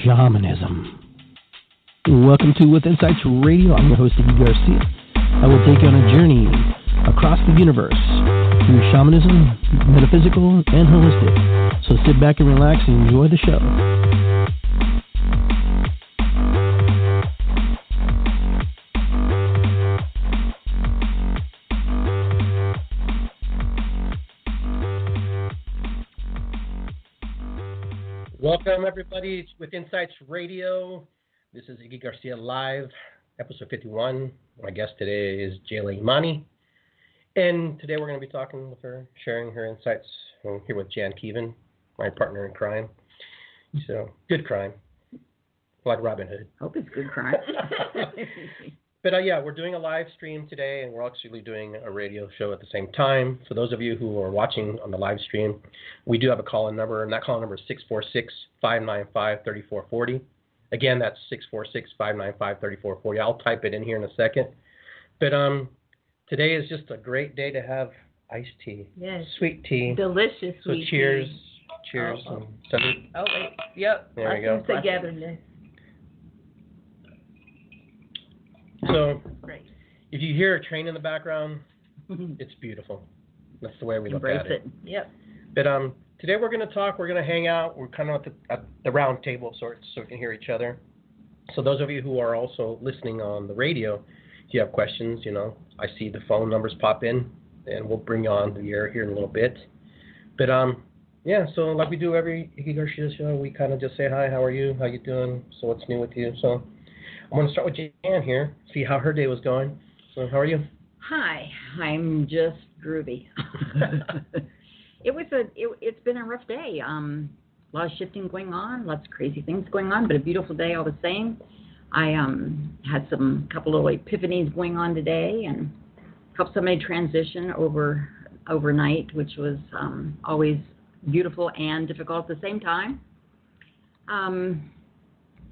Shamanism. Welcome to With Insights Radio. I'm your host, Iggy Garcia. I will take you on a journey across the universe through shamanism, metaphysical, and holistic. So sit back and relax and enjoy the show. Welcome, everybody, With Insights Radio. This is Iggy Garcia Live, episode 51. My guest today is Jayla Imani. And today we're going to be talking with her, sharing her insights. I'm here with Jan Keevan, my partner in crime. So, good crime, like Robin Hood. Hope it's good crime. But we're doing a live stream today, and we're actually doing a radio show at the same time. For those of you who are watching on the live stream, we do have a call-in number, and that call-in number is 646-595-3440. Again, that's 646-595-3440. I'll type it in here in a second. But today is just a great day to have iced tea. Yes. Sweet tea. Delicious sweet tea. Cheers. Cheers. Oh, wait. Yep. There we go. Togetherness. So, great. If you hear a train in the background, it's beautiful. That's the way we look at it. Yep. But today we're going to talk. We're going to hang out. We're kind of at the round table of sorts, so we can hear each other. So those of you who are also listening on the radio, if you have questions, I see the phone numbers pop in, and we'll bring you on the air here in a little bit. But so like we do every Iggy Garcia show, we kind of just say hi. How are you? How you doing? So what's new with you? So I'm going to start with Jan here, see how her day was going. So how are you? Hi, I'm just groovy. It's been a rough day. A lot of shifting going on, lots of crazy things going on, but a beautiful day all the same. I had couple little epiphanies going on today and helped somebody transition overnight, which was always beautiful and difficult at the same time.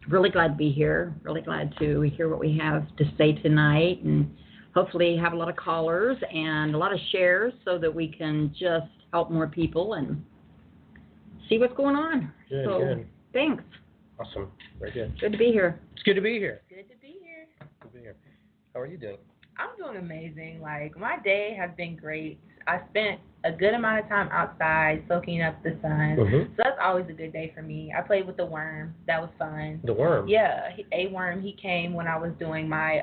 Really glad to be here. Really glad to hear what we have to say tonight, and hopefully have a lot of callers and a lot of shares so that we can just help more people and see what's going on. Good. Thanks. Awesome. Very good. Good to be here. It's good to be here. Good to be here. Good to be here. How are you doing? I'm doing amazing. My day has been great. I spent a good amount of time outside soaking up the sun. Mm-hmm. So that's always a good day for me. I played with the worm. That was fun. The worm? Yeah. A worm, he came when I was doing my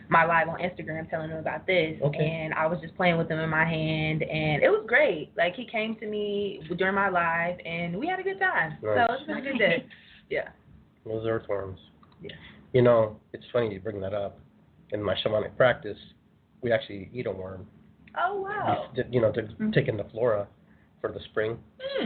my live on Instagram telling him about this. Okay. And I was just playing with him in my hand, and it was great. He came to me during my live, and we had a good time. Nice. So it's been a good day. Yeah. Those earthworms. Yeah. It's funny you bring that up. In my shamanic practice, we actually eat a worm. Oh, wow. To take in the flora for the spring.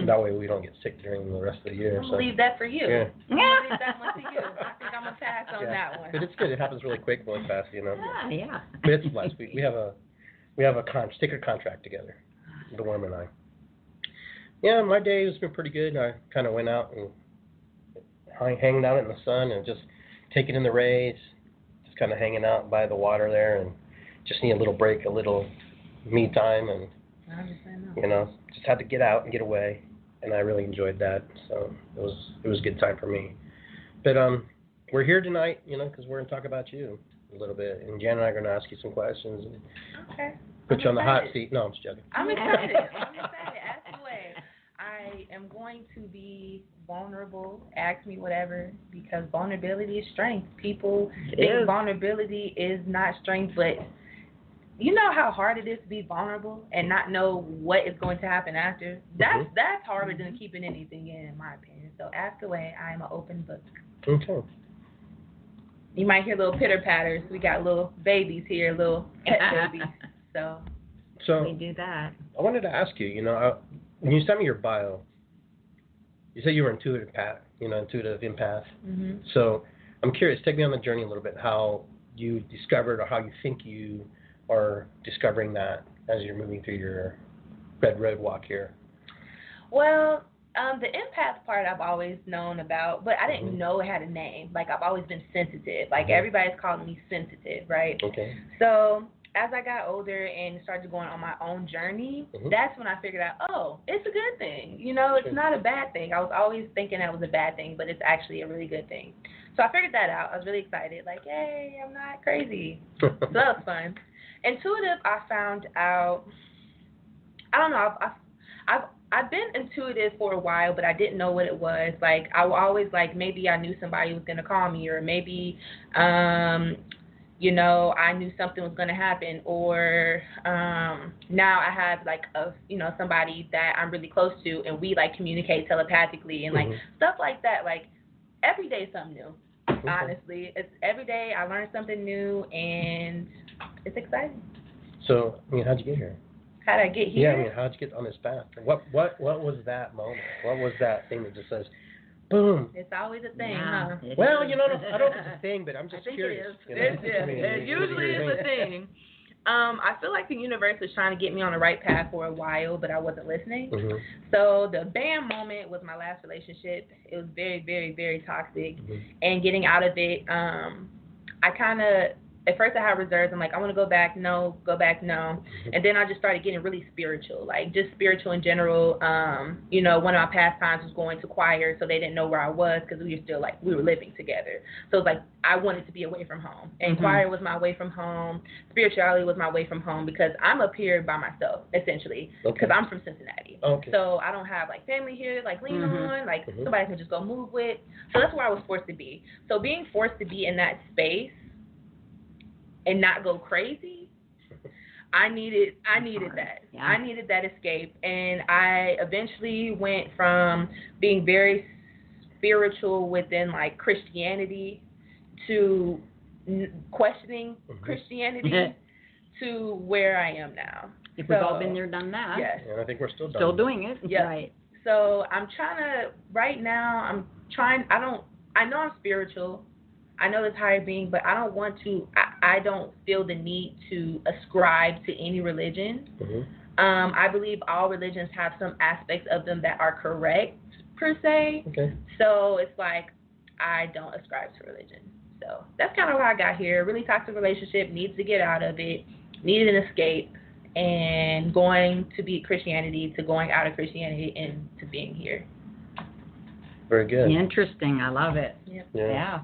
That way we don't get sick during the rest of the year. I'll leave that for you. Yeah. I'll leave that one to you. I think I'm going to pass on that one. But it's good. It happens really quick, really fast, Yeah. But it's blessed. We have a sticker contract together, the worm and I. Yeah, my day has been pretty good. I kind of went out and hanging out in the sun and just taking in the rays, just kind of hanging out by the water there, and just need a little break, a little me time, and just had to get out and get away, and I really enjoyed that. So it was a good time for me. But we're here tonight, because we're going to talk about you a little bit, and Jan and I are going to ask you some questions. And put you on the hot seat. No, I'm just joking. I'm excited. Ask away. I am going to be vulnerable. Ask me whatever, because vulnerability is strength. People think vulnerability is not strength, but you know how hard it is to be vulnerable and not know what is going to happen after? That's harder than keeping anything in my opinion. So ask away. I am an open book. Okay. You might hear little pitter patters. We got little babies here, little pet babies. So we do that. I wanted to ask you, when you sent me your bio, you said you were intuitive empath. Mm-hmm. So I'm curious, take me on the journey a little bit, how you discovered or how you think you are discovering that as you're moving through your red road walk here. Well, the empath part I've always known about, but I didn't know it had a name. I've always been sensitive. Everybody's calling me sensitive, right? Okay. So as I got older and started going on my own journey, that's when I figured out, oh, it's a good thing. it's not a bad thing. I was always thinking that was a bad thing, but it's actually a really good thing. So I figured that out. I was really excited. Like, hey, I'm not crazy. So that was fun. Intuitive, I found out, I don't know, I've been intuitive for a while, but I didn't know what it was. Like, I would always, like, maybe I knew somebody was going to call me, or maybe, I knew something was going to happen, or now I have, like, somebody that I'm really close to, and we, like, communicate telepathically, and, like, stuff like that. Like, every day is something new, honestly. It's every day I learn something new, and it's exciting. So, how'd you get here? How did I get here? Yeah, how'd you get on this path? What was that moment? What was that thing that just says, boom? It's always a thing, huh? Well, I don't know if it's a thing, but I'm just curious. It usually is a thing. I feel like the universe was trying to get me on the right path for a while, but I wasn't listening. So the bam moment was my last relationship. It was very, very, very toxic. And getting out of it, I kind of, at first I had reserves. I'm like, I want to go back, no. And then I just started getting really spiritual, like just spiritual in general. One of my pastimes was going to choir, so they didn't know where I was because we were living together. So it's like I wanted to be away from home. And choir was my away from home. Spirituality was my away from home because I'm up here by myself, essentially, because I'm from Cincinnati. So I don't have, like, family here, like, lean on, like, somebody can just go move with. So that's where I was forced to be. So being forced to be in that space and not go crazy, I needed that. Yeah. I needed that escape. And I eventually went from being very spiritual within, like, Christianity to questioning Christianity to where I am now. We've all been there, done that. Yes. And I think we're still doing it. Yes. Right. So I'm trying to, right now, I know I'm spiritual. I know this higher being, but I don't want to, I don't feel the need to ascribe to any religion. I believe all religions have some aspects of them that are correct, per se. So it's like, I don't ascribe to religion. So that's kind of how I got here. Really toxic relationship, needs to get out of it, needed an escape, and going to be Christianity, to going out of Christianity, and to being here. Very good. Interesting. I love it. Yeah.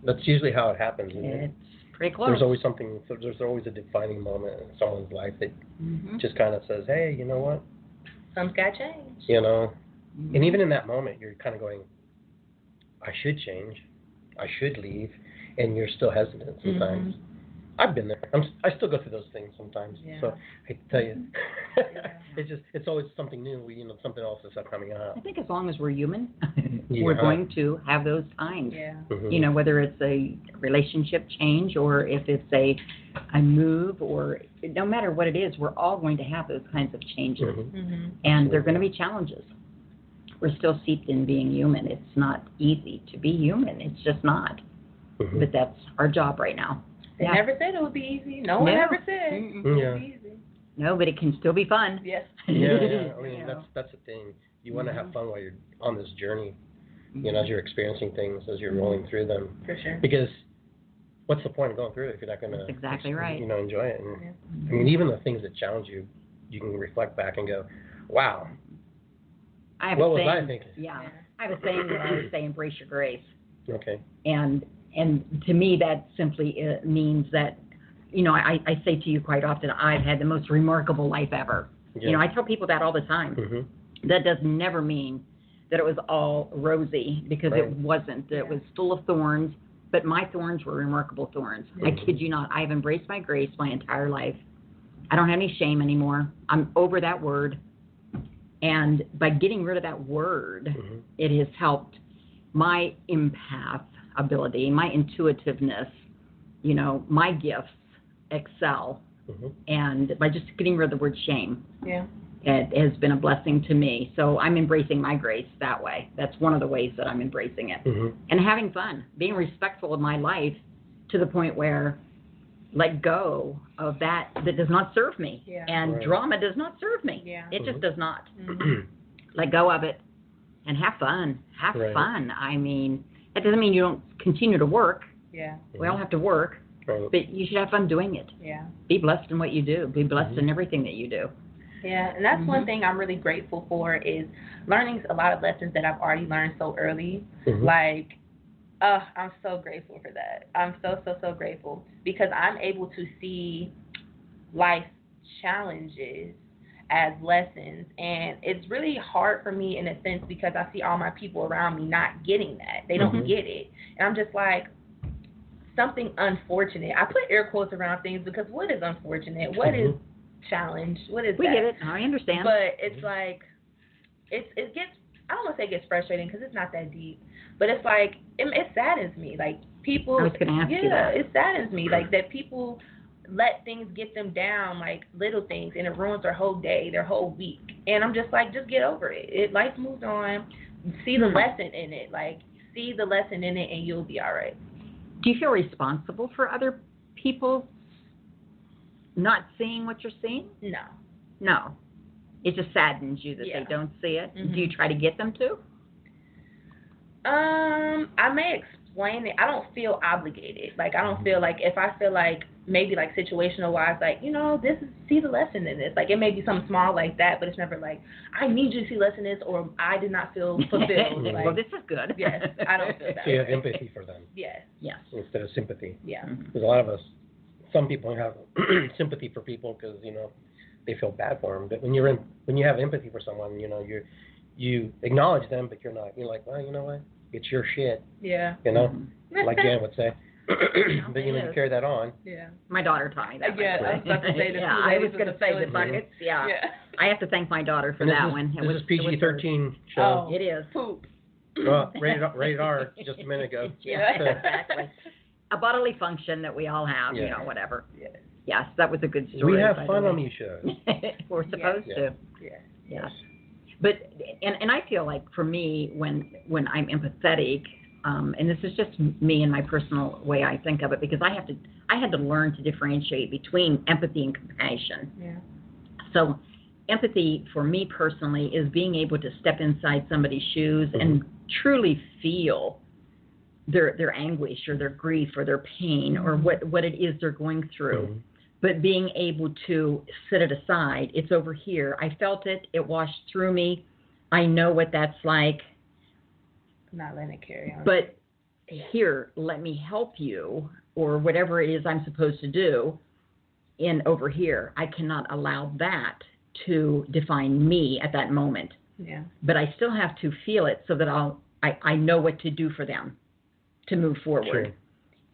That's usually how it happens. It's pretty close. There's always a defining moment in someone's life that just kind of says, hey, you know what? Something's got to change. And even in that moment, you're kind of going, I should change. I should leave. And you're still hesitant sometimes. I've been there. I still go through those things sometimes. So I hate to tell you, it's always something new. Something else is coming up. I think as long as we're human, we're going to have those times. Whether it's a relationship change or if it's a move, or no matter what it is, we're all going to have those kinds of changes, and they're going to be challenges. We're still steeped in being human. It's not easy to be human. It's just not. But that's our job right now. They never said it would be easy. No one ever said it would be easy. No, but it can still be fun. Yes. I mean, that's the thing. You want to have fun while you're on this journey, as you're experiencing things, as you're rolling through them. For sure. Because what's the point of going through it if you're not going to enjoy it? And, I mean, even the things that challenge you, you can reflect back and go, wow, what was I thinking? Yeah. I have a saying that I always say, embrace your grace. Okay. And to me, that simply means that, I say to you quite often, I've had the most remarkable life ever. I tell people that all the time. That does never mean that it was all rosy, because it wasn't. It was full of thorns, but my thorns were remarkable thorns. I kid you not. I've embraced my grace my entire life. I don't have any shame anymore. I'm over that word. And by getting rid of that word, it has helped my empath ability, my intuitiveness, my gifts excel. And by just getting rid of the word shame, it has been a blessing to me. So I'm embracing my grace that way. That's one of the ways that I'm embracing it. And having fun, being respectful of my life to the point where let go of that does not serve me. And drama does not serve me. It just does not. Let go of it and have fun. Have fun. I mean, that doesn't mean you don't continue to work. We all have to work. But you should have fun doing it. Be blessed in what you do. Be blessed in everything that you do. Yeah, and that's one thing I'm really grateful for is learning a lot of lessons that I've already learned so early. Like, I'm so grateful for that. I'm so grateful because I'm able to see life challenges as lessons, and it's really hard for me in a sense because I see all my people around me not getting that. They don't get it, and I'm just like, something unfortunate. I put air quotes around things because what is unfortunate? What is challenge? What is we that? get it. I understand. But it's like, it gets, I don't want to say it gets frustrating because it's not that deep, but it's like, it saddens me. Like, people, I was going to ask you that. It saddens me. Like, that people let things get them down, like little things, and it ruins their whole day, their whole week. And I'm just like, just get over it. Life moves on. See the lesson in it. Like, see the lesson in it, and you'll be all right. Do you feel responsible for other people not seeing what you're seeing? No. It just saddens you that they don't see it. Do you try to get them to? I may explain it. I don't feel obligated. Like, I don't feel like, if I feel like maybe like situational wise, like, this is, see the lesson in this. Like, it may be something small like that, but it's never like, I need you to see lesson in this, or I did not feel fulfilled. Like, well, this is good. Yes, I don't feel that. So you have empathy for them. Yes. Instead of sympathy. Yeah. Because a lot of us, some people have sympathy for people because they feel bad for them. But when you have empathy for someone, you acknowledge them, but you're like, well, you know what? It's your shit. Yeah. Like Jan would say. But you carry that on. Yeah. My daughter taught me that. Yeah, I was about to say the I was going to say the buckets. Yeah. I have to thank my daughter for that one. This is PG-13 show. Oh, it is. Poop. Well, rated R just a minute ago. Yeah, exactly. A bodily function that we all have, whatever. Yes, that was a good story. We have fun on these shows. We're supposed to. Yes. But and I feel like for me, when I'm empathetic, and this is just me and my personal way I think of it, because I had to learn to differentiate between empathy and compassion. Yeah. So empathy for me personally is being able to step inside somebody's shoes and truly feel their anguish or their grief or their pain or what it is they're going through. But being able to set it aside, it's over here. I felt it. It washed through me. I know what that's like. Not letting it carry on. But here, let me help you, or whatever it is I'm supposed to do. Over here, I cannot allow that to define me at that moment. Yeah. But I still have to feel it so that I know what to do for them to move forward. Sure.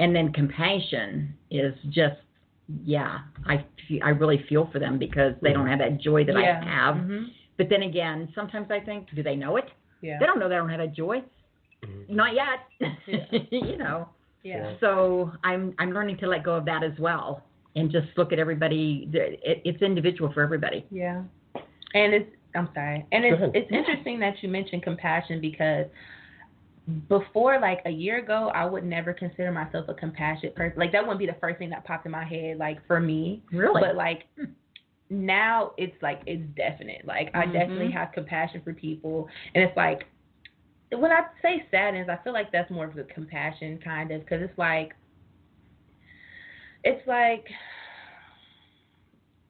And then compassion is just, I really feel for them because they don't have that joy that I have. But then again, sometimes I think, do they know it? Yeah. They don't know they don't have that joy. Not yet. Yeah. So I'm learning to let go of that as well and just look at everybody. It's individual for everybody. Yeah. And it's interesting that you mentioned compassion because before, like a year ago, I would never consider myself a compassionate person. Like, that wouldn't be the first thing that popped in my head, like, for me. Really? But, like, now it's, like, it's definite. Like, I definitely have compassion for people. And it's, like, when I say sadness, I feel like that's more of the compassion, kind of, because it's, like,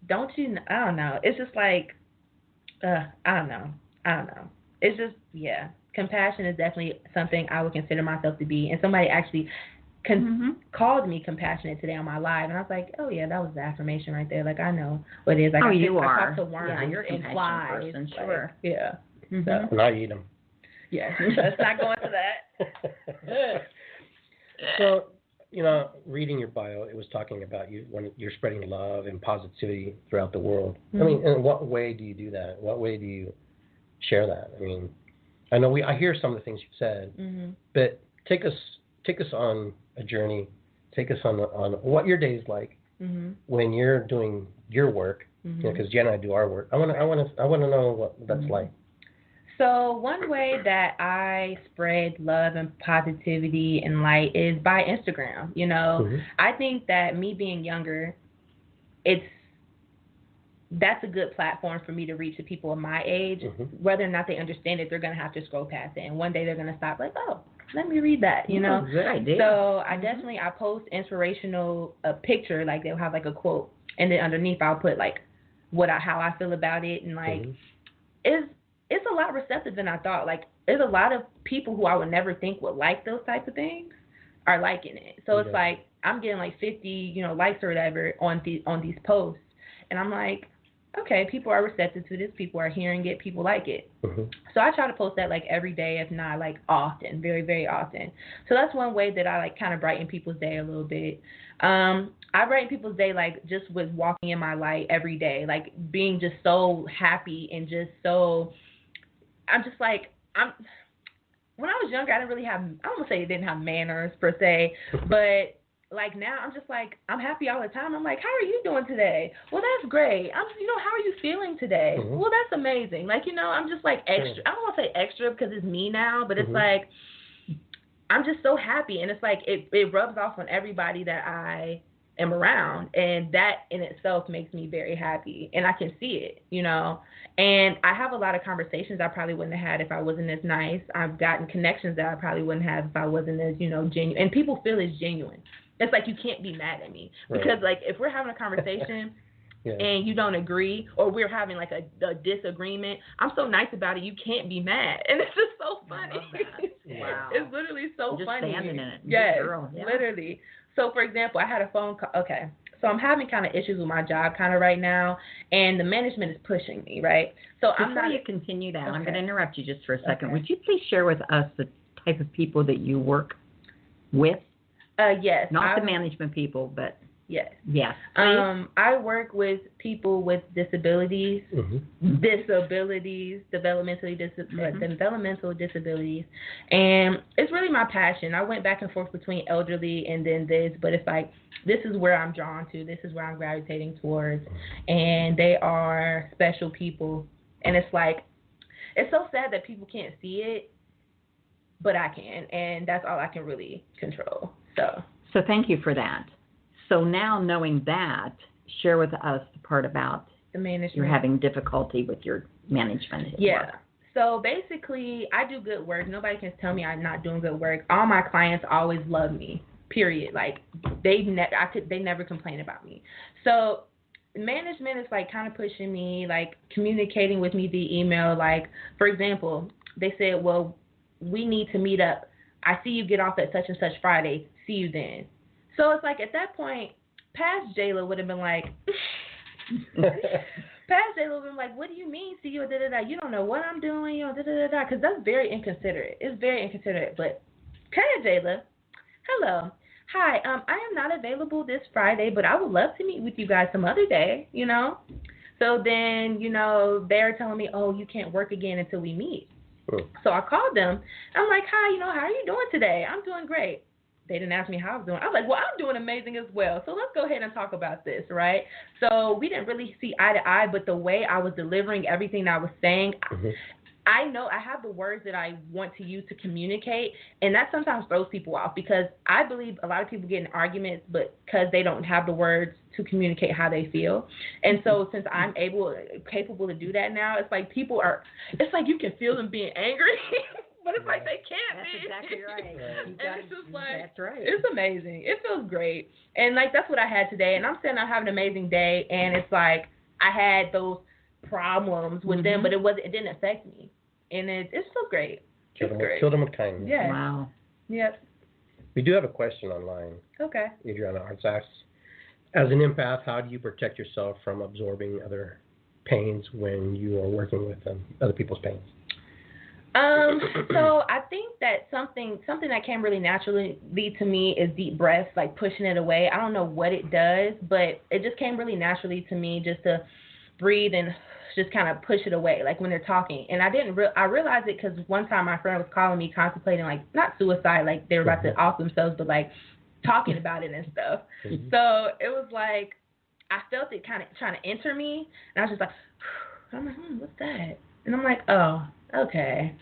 don't you, I don't know. It's just, like, I don't know. It's just, compassion is definitely something I would consider myself to be. And somebody actually called me compassionate today on my live. And I was like, oh, yeah, that was the affirmation right there. Like, I know what it is. Like, you are. I talk to worms you're a and compassionate flies. person, like, sure. Yeah. So, and I eat them. Yeah. Let's not go into that. So, reading your bio, it was talking about you when you're spreading love and positivity throughout the world. I mean, in what way do you do that? What way do you share that? I mean, I know I hear some of the things you've said, but take us on a journey. Take us on what your day is like when you're doing your work. Because Jen and I do our work. I want to know what that's like. So one way that I spread love and positivity and light is by Instagram. I think that me being younger, that's a good platform for me to reach the people of my age. Whether or not they understand it, they're going to have to scroll past it. And one day they're going to stop like, oh, let me read that, Good idea. So I post inspirational picture, like they'll have like a quote. And then underneath I'll put like how I feel about it, and like it's a lot receptive than I thought. Like there's a lot of people who I would never think would like those type of things are liking it. So it's like I'm getting like 50, likes or whatever on these posts, and I'm like, okay, people are receptive to this. People are hearing it. People like it. So I try to post that like every day, if not like often, very, very often. So that's one way that I like kind of brighten people's day a little bit. I brighten people's day like just with walking in my light every day, like being just so happy and just so. I'm just like when I was younger, I didn't really have. I don't want to say I didn't have manners per se, but. Like now, I'm just like, I'm happy all the time. I'm like, how are you doing today? Well, that's great. How are you feeling today? Well, that's amazing. Like, I'm just like extra. I don't want to say extra because it's me now, but it's like, I'm just so happy. And it's like, it rubs off on everybody that I am around. And that in itself makes me very happy. And I can see it, And I have a lot of conversations I probably wouldn't have had if I wasn't as nice. I've gotten connections that I probably wouldn't have if I wasn't as, genuine. And people feel it's genuine. It's like you can't be mad at me because like if we're having a conversation and you don't agree or we're having like a disagreement, I'm so nice about it you can't be mad, and it's just so funny. Wow, it's literally so just funny. Standing in it. Yes, girl. literally. So for example, I had a phone call. Okay, so I'm having kind of issues with my job kind of right now, and the management is pushing me right. So before you continue that, I'm going to interrupt you just for a second. Would you please share with us the type of people that you work with? Yes. Not the management people, but yes. Yes. I work with people with disabilities, developmental disabilities, and it's really my passion. I went back and forth between elderly and then this, but it's like this is where I'm drawn to. This is where I'm gravitating towards, and they are special people, and it's like it's so sad that people can't see it, but I can, and that's all I can really control. So thank you for that. So now knowing that, share with us the part about the management. You're having difficulty with your management. Yeah. So basically, I do good work. Nobody can tell me I'm not doing good work. All my clients always love me. Period. Like they never complain about me. So management is like kind of pushing me, like communicating with me via email. Like for example, they said, well, we need to meet up. I see you get off at such and such Friday. See you then. So it's like at that point, past Jayla would have been like, what do you mean see you, da-da-da? You don't know what I'm doing, da-da-da-da, because that's very inconsiderate. It's very inconsiderate. But kind of Jayla, hello. Hi, I am not available this Friday, but I would love to meet with you guys some other day, So then, they're telling me, oh, you can't work again until we meet. So I called them. I'm like, hi, how are you doing today? I'm doing great. They didn't ask me how I was doing. I was like, well, I'm doing amazing as well. So let's go ahead and talk about this, right? So we didn't really see eye to eye, but the way I was delivering everything I was saying, I know I have the words that I want to use to communicate, and that sometimes throws people off because I believe a lot of people get in arguments because they don't have the words to communicate how they feel. And so since I'm capable to do that now, it's like it's like you can feel them being angry. But it's like they can't be. That's exactly right. And it's just like, that's right. It's amazing. It feels great. And like that's what I had today. And I'm saying I'm having an amazing day. And it's like I had those problems with them, but it didn't affect me. And it's still great. Killed them with kindness. Yeah. Wow. Yep. We do have a question online. Okay. Adriana Arts asks, as an empath, how do you protect yourself from absorbing other pains when you are working with other people's pains? So I think that something that came really naturally to me is deep breaths, like pushing it away. I don't know what it does, but it just came really naturally to me just to breathe and just kind of push it away, like when they're talking. And I realized it because one time my friend was calling me contemplating, like, not suicide, like they were about to off themselves, but like talking about it and stuff. So it was like, I felt it kind of trying to enter me, and I was just like, I'm like, what's that? And I'm like, oh, okay,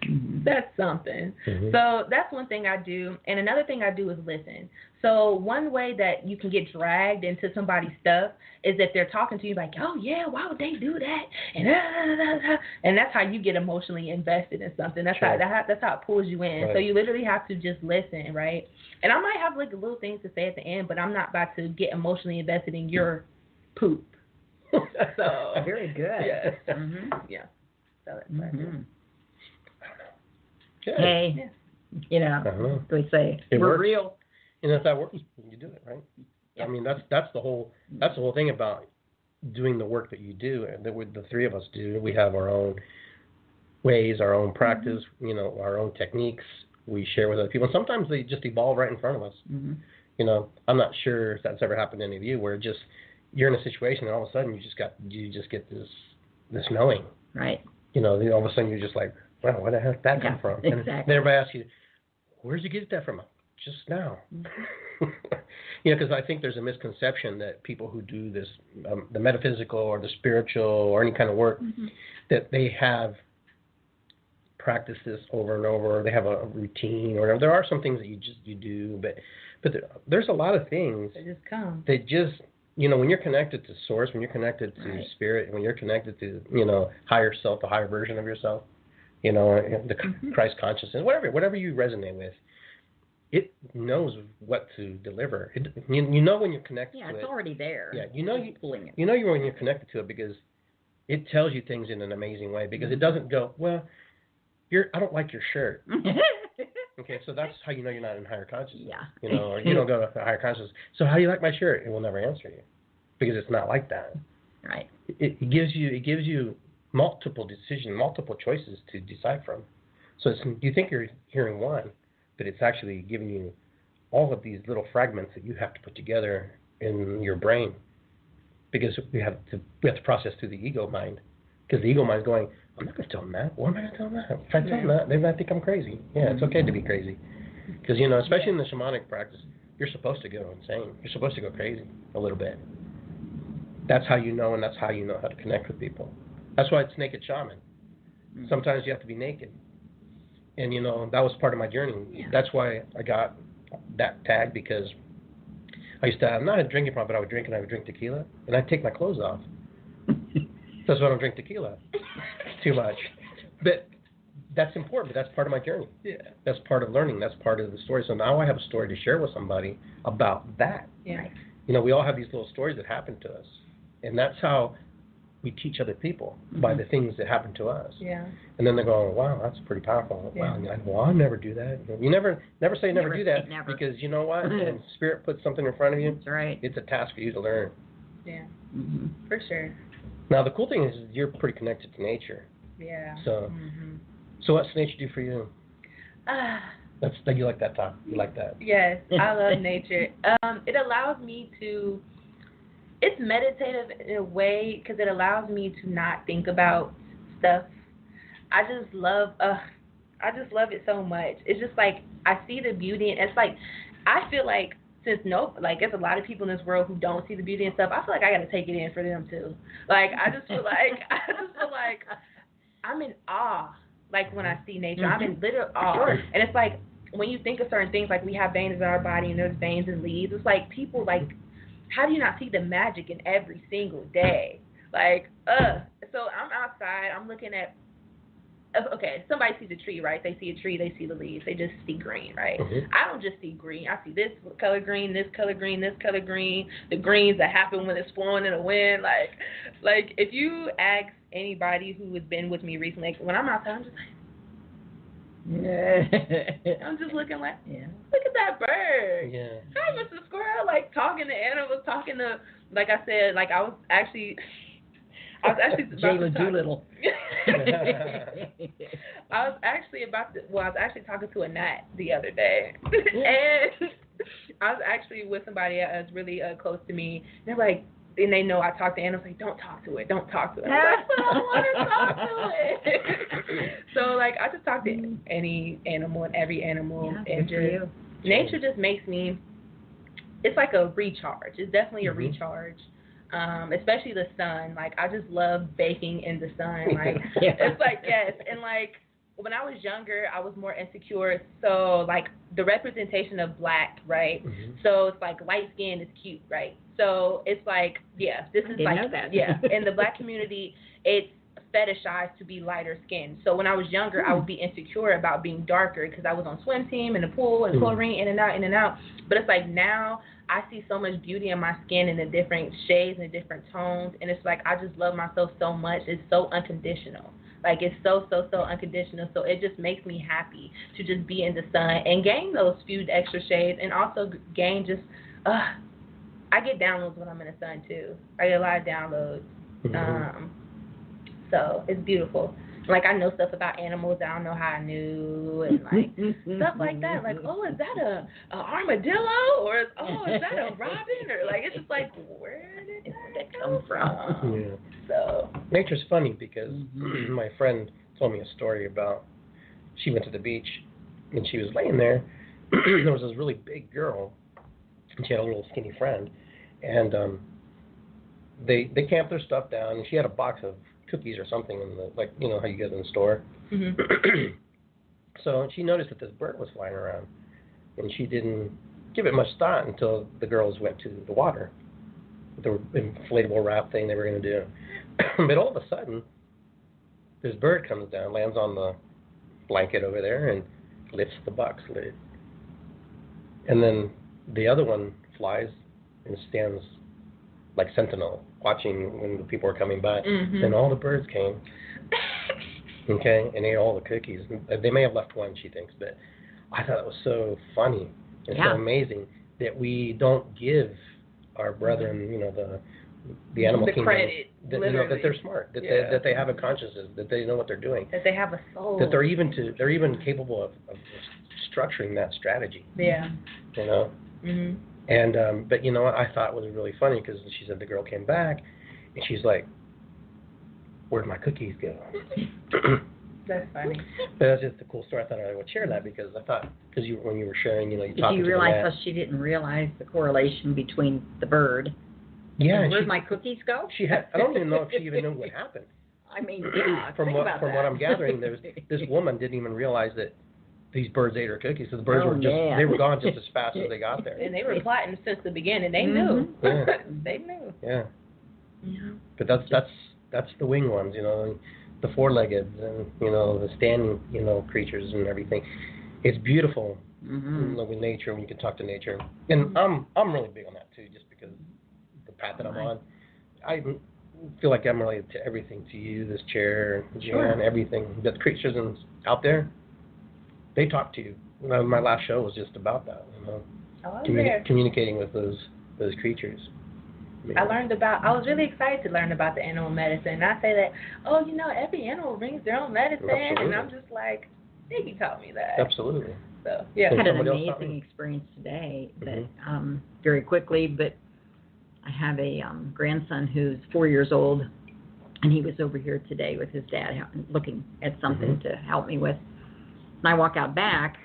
that's something. So that's one thing I do. And another thing I do is listen. So one way that you can get dragged into somebody's stuff is that they're talking to you like, oh, yeah, why would they do that? And that's how you get emotionally invested in something. That's how it pulls you in. Right. So you literally have to just listen, right? And I might have like little things to say at the end, but I'm not about to get emotionally invested in your poop. So very good. Yeah. Mm-hmm. Yeah. So that's Mm-hmm. what I do. Good. Hey, I you don't know. know, they say It we're works. real. And if that works, you do it, right? Yeah. I mean, that's the whole thing about doing the work that you do, and that the three of us do. We have our own ways, our own practice, you know, our own techniques. We share with other people. And sometimes they just evolve right in front of us. Mm-hmm. You know, I'm not sure if that's ever happened to any of you, where just you're in a situation and all of a sudden you just get this knowing. Right. You know, all of a sudden you're just like, wow, where the hell did that come from? Exactly. And then everybody asks you, where'd you get that from? Just now. Mm-hmm. You know, because I think there's a misconception that people who do this, the metaphysical or the spiritual or any kind of work, that they have practiced this over and over. They have a routine or whatever. There are some things that you do, but there's a lot of things They just come. that just, you know, when you're connected to source, when you're connected to Right. spirit, when you're connected to, you know, higher self, the higher version of yourself, you know, the Christ consciousness, whatever you resonate with, it knows what to deliver. You know when you're connected to it. Yeah, it's already there. Yeah, you know You're just pulling it. You know when you're connected to it because it tells you things in an amazing way. Because it doesn't go, well, I don't like your shirt. Okay, so that's how you know you're not in higher consciousness. Yeah. You know, or you don't go to higher consciousness. So how do you like my shirt? It will never answer you because it's not like that. Right. It gives you multiple decisions, multiple choices to decide from. So you think you're hearing one, but it's actually giving you all of these little fragments that you have to put together in your brain, because we have to process through the ego mind, because the ego mind's going, I'm not going to tell them that. Why am I going to tell them that? If I tell them that, they might think I'm crazy. Yeah, it's okay to be crazy, because you know, especially in the shamanic practice, you're supposed to go insane. You're supposed to go crazy a little bit. That's how you know, and that's how you know how to connect with people. That's why it's naked shaman. Sometimes you have to be naked. And, you know, that was part of my journey. Yeah. That's why I got that tag, because I'm not a drinking problem, but I would drink and I would drink tequila, and I'd take my clothes off. That's why I don't drink tequila too much. But that's important. But that's part of my journey. Yeah. That's part of learning. That's part of the story. So now I have a story to share with somebody about that. Yeah. You know, we all have these little stories that happen to us. And that's how we teach other people, by the things that happen to us. Yeah. And then they go, wow, that's pretty powerful. Yeah. Wow, well, I'll never do that. You never say never do that, never. because you know what? When Spirit puts something in front of you, That's right. it's a task for you to learn. Yeah. Mm-hmm. For sure. Now, the cool thing is you're pretty connected to nature. Yeah. So, so what's nature do for you? You like that talk. You like that. Yes, I love nature. It allows me to. It's meditative in a way because it allows me to not think about stuff. I just love it so much. It's just like I see the beauty, and it's like I feel like since there's a lot of people in this world who don't see the beauty and stuff. I feel like I got to take it in for them too. Like I just feel like I'm in awe. Like when I see nature, I'm in literal awe. Sure. And it's like when you think of certain things, like we have veins in our body and there's veins in leaves. It's like people like. How do you not see the magic in every single day? Like, So I'm outside. I'm looking at. Okay, somebody sees a tree, right? They see a tree. They see the leaves. They just see green, right? Mm-hmm. I don't just see green. I see this color green, this color green, this color green. The greens that happen when it's flowing in the wind. Like if you ask anybody who has been with me recently, like, when I'm outside, I'm just like. I'm just looking like, look at that bird. Yeah. Hi, Mr. Squirrel. Like talking to animals, talking to, like I said, like I was actually Jayla Doolittle. I was actually talking to a gnat the other day, and I was actually with somebody that's really close to me. And they're like, and they know I talk to animals. Like, don't talk to it. Don't talk to it. I'm like, I don't want to talk to it. So like, I just talk to any animal and every animal, and just nature just makes me. It's like a recharge. It's definitely a recharge. Especially the sun. Like I just love baking in the sun. Like it's like yes, and like when I was younger, I was more insecure. So like the representation of black, right? Mm-hmm. So it's like light skin is cute, right? So it's like this is like know that. in the black community, it's fetishized to be lighter skinned. So when I was younger, I would be insecure about being darker because I was on swim team and the pool and chlorine in and out. But it's like now I see so much beauty in my skin in the different shades and the different tones, and it's like I just love myself so much. It's so unconditional. Like, it's so unconditional. So it just makes me happy to just be in the sun and gain those few extra shades, and also gain just, I get downloads when I'm in the sun, too. I get a lot of downloads. So it's beautiful. Like, I know stuff about animals that I don't know how I knew, and, like, stuff like that. Like, oh, is that a armadillo? Or, is that a robin? Or, like, it's just like, where did that come from? Yeah. So Nature's funny because my friend told me a story about, she went to the beach, and she was laying there. There was this really big girl, and she had a little skinny friend. And they camped their stuff down, and she had a box of cookies or something in the, like, you know how you get in the store. So she noticed that this bird was flying around, and she didn't give it much thought until the girls went to the water, the inflatable raft thing they were going to do. But all of a sudden, this bird comes down, lands on the blanket over there, and lifts the box lid. And then the other one flies and stands like sentinel, watching when the people are coming by. Then all the birds came, okay, and ate all the cookies. They may have left one, she thinks, but I thought it was so funny and so amazing that we don't give our brethren, you know, the animal kingdom, credit, that, you know, that they're smart, that they have a consciousness, that they know what they're doing, that they have a soul, that they're even capable of structuring that strategy. Yeah. You know. And but you know what I thought was really funny, because she said the girl came back, and she's like, "Where'd my cookies go?" That's funny. But that's just a cool story. I thought I would share that because I thought, because when you were sharing, you know, you talked to Did you the realize mat. how she didn't realize the correlation between the bird? Yeah. And where'd my cookies go? She had. I don't even know if she even knew what happened. I mean, yeah. From what I'm gathering, this woman didn't even realize that these birds ate her cookies. So the birds were they were gone just as fast as they got there. And they were plotting since the beginning. They knew. Yeah. They knew. Yeah. But that's the winged ones, you know, the four-legged, and you know, the standing, you know, creatures and everything. It's beautiful. With nature, when you can talk to nature, and I'm really big on that too, just because the path that I'm on. I feel like I'm related to everything, to you, this chair, and everything. The creatures out there, they talk to you. You know, my last show was just about that. You know, communicating with those creatures. I was really excited to learn about the animal medicine. I say that, you know, every animal brings their own medicine. Absolutely. And I'm just like, Iggy taught me that. Absolutely. So, yeah. I had an amazing experience today that very quickly, but I have a grandson who's 4 years old, and he was over here today with his dad looking at something to help me with. And I walk out back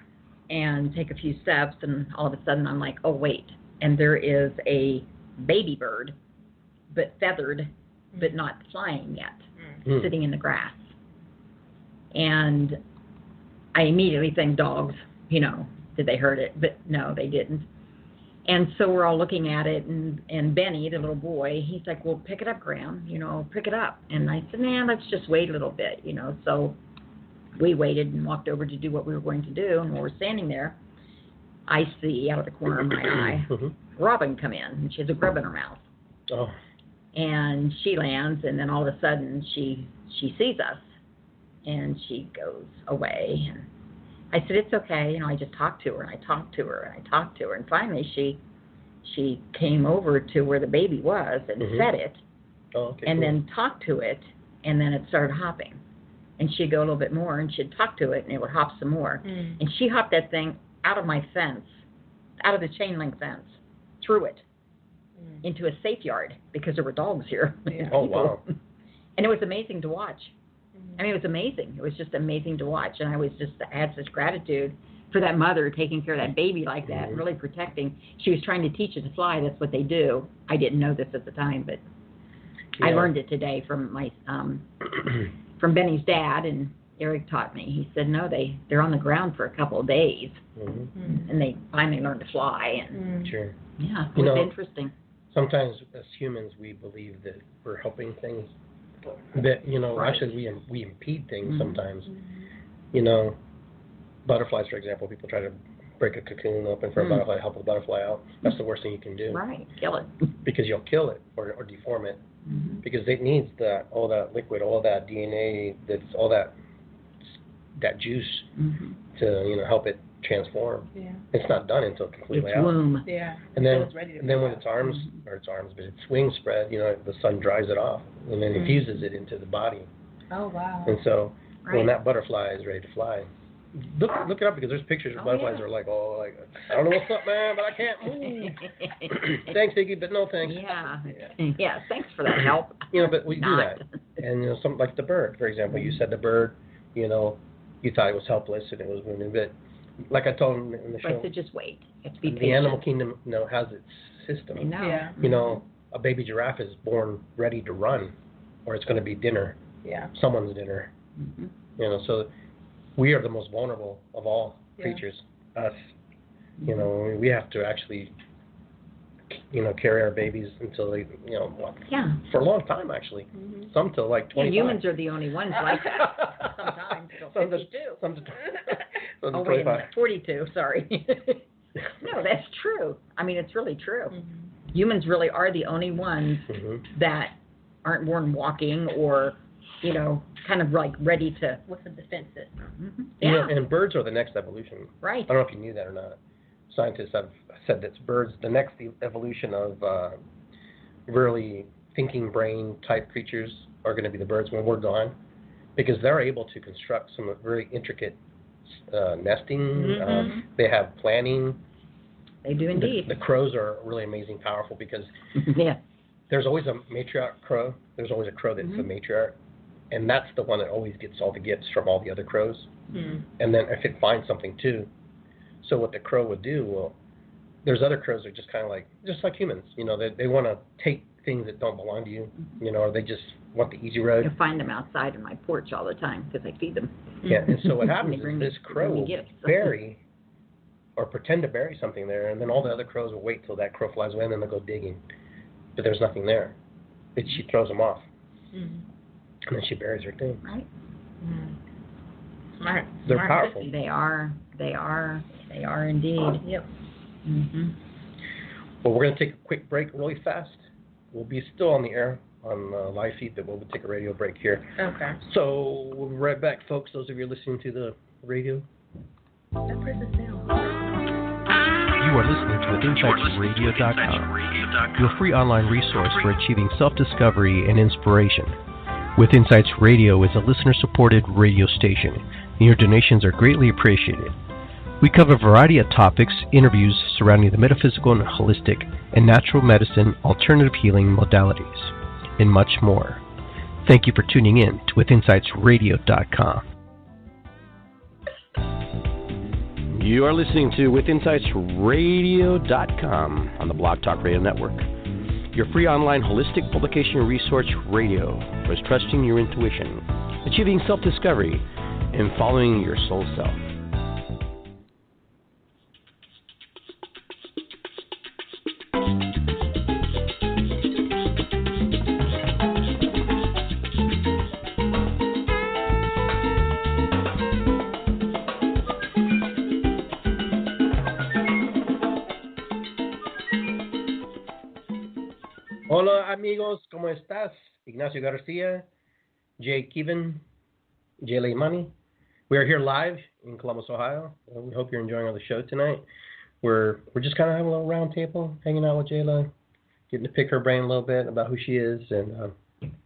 and take a few steps, and all of a sudden I'm like, oh, wait. And there is a baby bird, but feathered, but not flying yet, sitting in the grass. And I immediately think dogs, you know, did they hurt it? But no, they didn't. And so we're all looking at it, and Benny, the little boy, he's like, well, pick it up, Graham, you know, pick it up. And I said, nah, let's just wait a little bit, you know. So we waited and walked over to do what we were going to do, and when we're standing there, I see out of the corner of my eye Robin come in, and she has a grub in her mouth. Oh. And she lands, and then all of a sudden she sees us, and she goes away. And I said, it's okay. You know, I just talked to her, and I talked to her, and I talked to her. And finally she came over to where the baby was and fed it, and then talked to it, and then it started hopping. And she'd go a little bit more, and she'd talk to it, and it would hop some more. And she hopped that thing out of my fence, out of the chain link fence, through it, into a safe yard, because there were dogs here. Yeah. Oh, wow. And it was amazing to watch. I mean, it was amazing. It was just amazing to watch. And I had such gratitude for that mother taking care of that baby like that, and really protecting. She was trying to teach it to fly. That's what they do. I didn't know this at the time, but I learned it today from my from Benny's dad, and Eric taught me. He said, no, they're on the ground for a couple of days, and they finally learn to fly. And Sure. Yeah, it was interesting. Sometimes as humans we believe that we're helping things that, you know, Right. actually we impede things sometimes. Mm-hmm. You know, butterflies, for example, people try to break a cocoon open for a butterfly, help the butterfly out. That's the worst thing you can do. Right. Kill it. Because you'll kill it or deform it. Mm-hmm. Because it needs all that liquid, all that DNA, all that juice to, you know, help it transform. Yeah. It's not done until completely Its out. womb. Yeah. And then, So it's ready to and then go when out. its arms, but its wings spread, you know, the sun dries it off and then infuses it into the body. Oh, wow. And so Right. when that butterfly is ready to fly, look it up because there's pictures of butterflies that are like, I don't know what's up, man, but I can't move. Thanks, Iggy, but no thanks. Yeah. Yeah. Thanks for that help. You know, but we do Not. that. And, you know, something like the bird, for example. You said the bird, you know, you thought it was helpless and it was wounded. But like I told him in the show, But to just wait. You have to be the patient. animal kingdom, you know, has its system. I know. Yeah. You know, a baby giraffe is born ready to run, or it's going to be dinner, Yeah. someone's dinner. Mm-hmm. You know, so we are the most vulnerable of all Yeah. creatures, us. You know, we have to actually, you know, carry our babies until they, you know, Yeah. for a long time actually. Mm-hmm. Some till like Yeah, 25. humans are the only ones like that. Sometimes. Till Some to 52. some to Oh, wait a 25. minute. 42. Sorry. No, that's true. I mean, it's really true. Mm-hmm. Humans really are the only ones that aren't born walking or, you know, kind of like ready to. With a defense system. Mm-hmm. You Yeah. know, and birds are the next evolution. Right. I don't know if you knew that or not. Scientists have said that birds, the next evolution of really thinking brain type creatures are going to be the birds when we're gone, because they're able to construct some very intricate nesting. They have planning. They do indeed. The crows are really amazing, powerful, because Yeah. there's always a matriarch crow. There's always a crow that's the matriarch, and that's the one that always gets all the gifts from all the other crows. And then if it finds something too, so what the crow would do, well, there's other crows that are just kind of just like humans. You know, they want to take things that don't belong to you, you know, or they just want the easy road. You'll find them outside on my porch all the time because I feed them. Yeah, and so what happens They is this crow bring me will gifts. bury or pretend to bury something there, and then all the other crows will wait till that crow flies away, and then they'll go digging. But there's nothing there. She throws them off, and then she buries her thing. Right. Smart. They're Smart. powerful. They are. They are indeed. Yep. Mm-hmm. Well, we're going to take a quick break really fast. We'll be still on the air on live feed, but we'll take a radio break here. Okay. So we'll be right back, folks, those of you listening to the radio. That person's down. You are listening to WithinSightsRadio.com, your free online resource for achieving self-discovery and inspiration. With Insights Radio is a listener-supported radio station, and your donations are greatly appreciated. We cover a variety of topics, interviews surrounding the metaphysical and holistic and natural medicine, alternative healing modalities, and much more. Thank you for tuning in to WithinSightsRadio.com. You are listening to WithinSightsRadio.com on the Blog Talk Radio Network, your free online holistic publication resource radio for trusting your intuition, achieving self-discovery, and following your soul self. Hola, amigos, ¿cómo estás? Ignacio Garcia, Jay Kevin, Jayla Imani. We are here live in Columbus, Ohio. We hope you're enjoying the show tonight. We're just kind of having a little round table, hanging out with Jayla, getting to pick her brain a little bit about who she is, and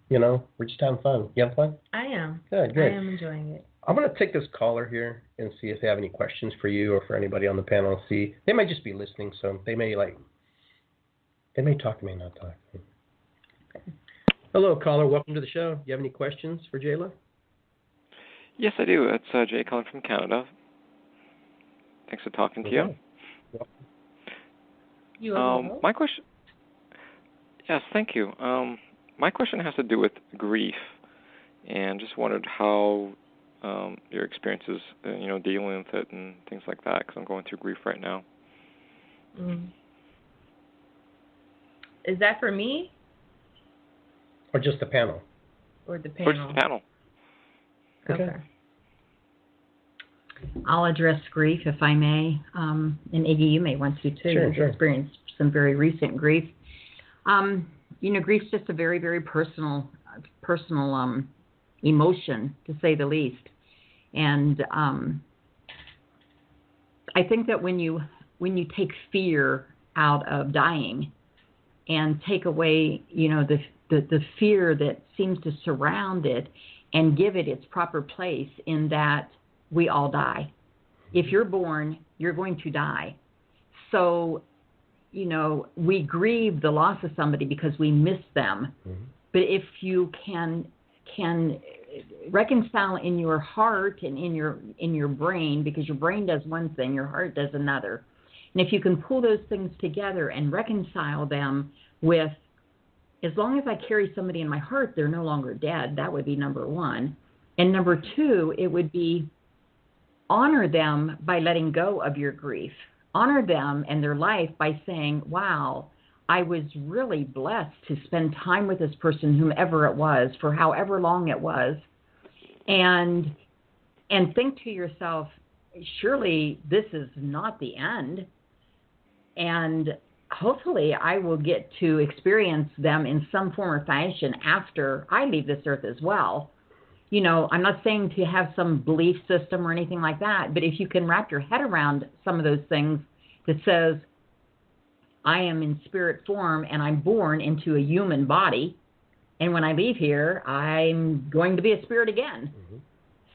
you know, we're just having fun. You having fun? I am. Good. I am enjoying it. I'm going to take this caller here and see if they have any questions for you or for anybody on the panel. See, they might just be listening, so they may talk, may not talk. Hello, caller. Welcome to the show. Do you have any questions for Jayla? Yes, I do. It's Jay calling from Canada. Thanks for talking to you. You my question. Yes, thank you. My question has to do with grief, and just wondered how your experiences, dealing with it and things like that. Because I'm going through grief right now. Is that for me? Or just the panel? or the panel? First the panel. Okay. I'll address grief, if I may. And Iggy, you may want to, too. Sure, You've experienced some very recent grief. Grief's just a very, very personal emotion, to say the least. And I think that when you take fear out of dying and take away, the fear that seems to surround it and give it its proper place in that we all die. If you're born, you're going to die. So, we grieve the loss of somebody because we miss them. Mm-hmm. But if you can reconcile in your heart and in your brain, because your brain does one thing, your heart does another. And if you can pull those things together and reconcile them with, as long as I carry somebody in my heart, they're no longer dead. That would be number one. And number two, it would be honor them by letting go of your grief. Honor them and their life by saying, wow, I was really blessed to spend time with this person, whomever it was, for however long it was. And think to yourself, surely this is not the end. And hopefully I will get to experience them in some form or fashion after I leave this earth as well. I'm not saying to have some belief system or anything like that, but if you can wrap your head around some of those things that says, I am in spirit form and I'm born into a human body, and when I leave here, I'm going to be a spirit again. Mm-hmm.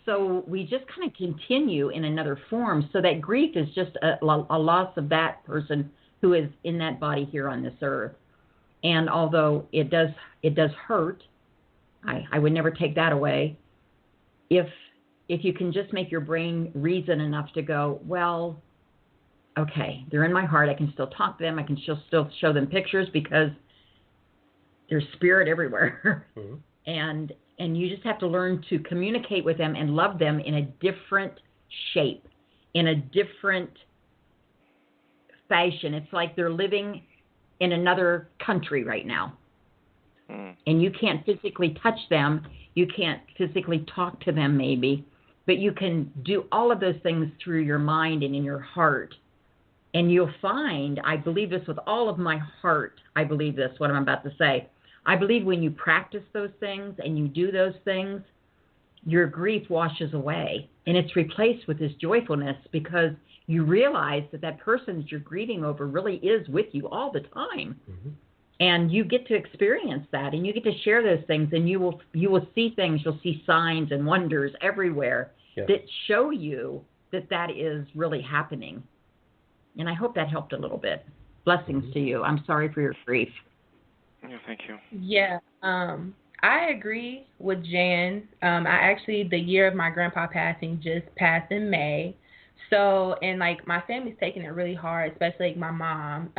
So we just kind of continue in another form. So that grief is just a loss of that person who is in that body here on this earth. And although it does hurt, I would never take that away. If you can just make your brain reason enough to go, well, okay, they're in my heart. I can still talk to them. I can still show them pictures because there's spirit everywhere. Mm-hmm. And you just have to learn to communicate with them and love them in a different shape, in a different fashion. It's like they're living in another country right now. And you can't physically touch them. You can't physically talk to them maybe, but you can do all of those things through your mind and in your heart. And you'll find, I believe this with all of my heart, I believe this, what I'm about to say. I believe when you practice those things and you do those things, your grief washes away. And it's replaced with this joyfulness because you realize that person that you're grieving over really is with you all the time. Mm-hmm. And you get to experience that, and you get to share those things, and you will see things. You'll see signs and wonders everywhere that show you that is really happening. And I hope that helped a little bit. Blessings to you. I'm sorry for your grief. Yeah, thank you. Yeah, I agree with Jan. The year of my grandpa passing just passed in May. So, and my family's taking it really hard, especially my mom.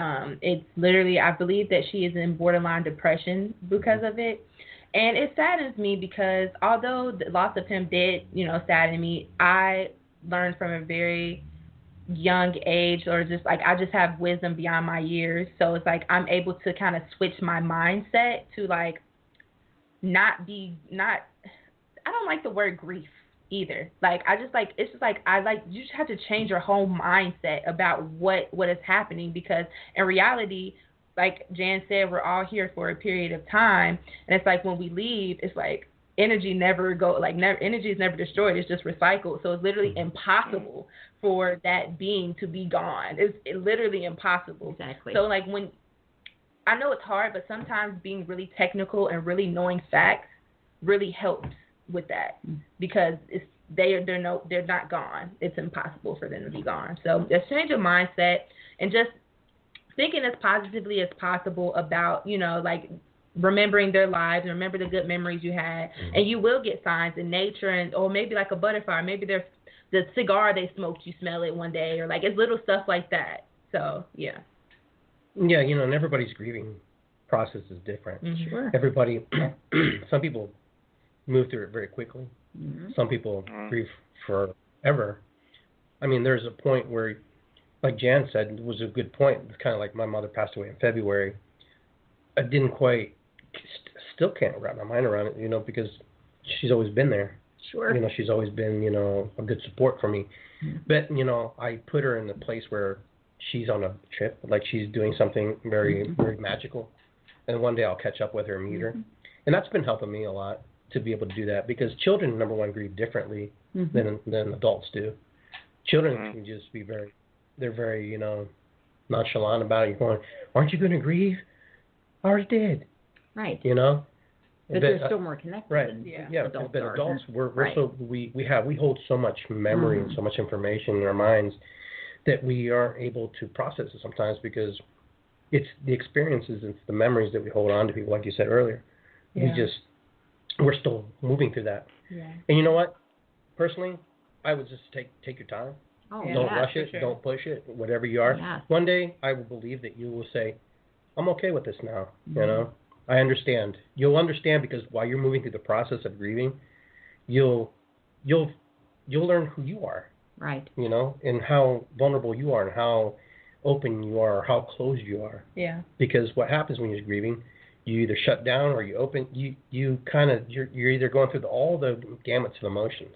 It's literally, I believe that she is in borderline depression because of it. And it saddens me because although the loss of him did, sadden me, I learned from a very young age, or just I just have wisdom beyond my years. So it's I'm able to kind of switch my mindset to I don't like the word grief either. You just have to change your whole mindset about what is happening, because in reality, like Jan said, we're all here for a period of time, and it's when we leave, it's energy energy is never destroyed, it's just recycled. So it's literally impossible for that being to be gone. It's literally impossible. Exactly. So when I know it's hard, but sometimes being really technical and really knowing facts really helps with that, because they're not gone. It's impossible for them to be gone. So just change your mindset and just thinking as positively as possible about remembering their lives and remember the good memories you had. Mm-hmm. And you will get signs in nature, or maybe like a butterfly, maybe there's the cigar they smoked, you smell it one day, or it's little stuff like that. So yeah. Yeah, and everybody's grieving process is different. Mm-hmm. Sure. Everybody, some people move through it very quickly. Mm-hmm. Some people grieve forever. I mean, there's a point where, like Jan said, it was a good point. It's kind of like my mother passed away in February. I didn't quite still can't wrap my mind around it, because she's always been there. Sure. She's always been, a good support for me. Mm-hmm. But, I put her in a place where she's on a trip, like she's doing something very, very magical. And one day I'll catch up with her and meet her. And that's been helping me a lot to be able to do that, because children, number one, grieve differently than adults do. Children can just be they're very, nonchalant about it. You're going, aren't you going to grieve? I already did. Right. But they're still more connected. Right. Than adults but adults, we're right. so we hold so much memory and so much information in our minds that we aren't able to process it sometimes, because it's the experiences, it's the memories that we hold on to people, like you said earlier. Yeah. We're still moving through that. Yeah. And you know what? Personally, I would just take your time. Oh, don't rush it. Sure. Don't push it. Whatever you are. Yeah. One day, I will believe that you will say, I'm okay with this now. I understand. You'll understand, because while you're moving through the process of grieving, you'll learn who you are. Right. And how vulnerable you are, and how open you are, or how closed you are. Yeah. Because what happens when you're grieving, you either shut down or you open. You're either going through all the gamuts of emotions.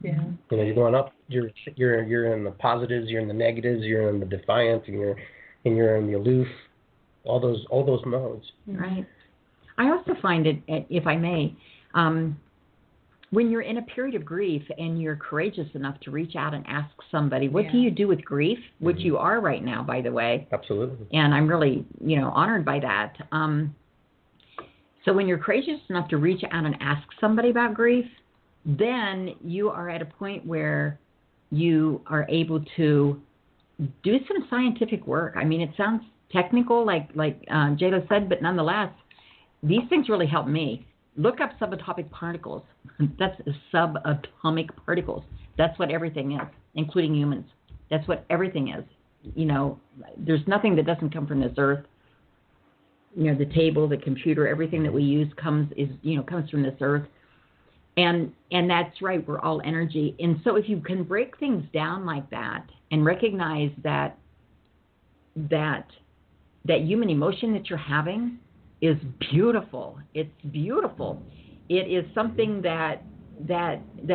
Yeah. You're going up. You're in the positives. You're in the negatives. You're in the defiant. And you're in the aloof. All those modes. Right. I also find it, if I may, when you're in a period of grief and you're courageous enough to reach out and ask somebody, what do you do with grief? Which you are right now, by the way. Absolutely. And I'm really, honored by that. So when you're courageous enough to reach out and ask somebody about grief, then you are at a point where you are able to do some scientific work. I mean, it sounds technical, like Jayla said, but nonetheless, these things really help me. Look up subatomic particles. That's subatomic particles. That's what everything is, including humans. That's what everything is. There's nothing that doesn't come from this earth. The table, the computer, everything that we use comes from this earth. And that's right, we're all energy. And so if you can break things down like that and recognize that human emotion that you're having is beautiful. It's beautiful. It is something that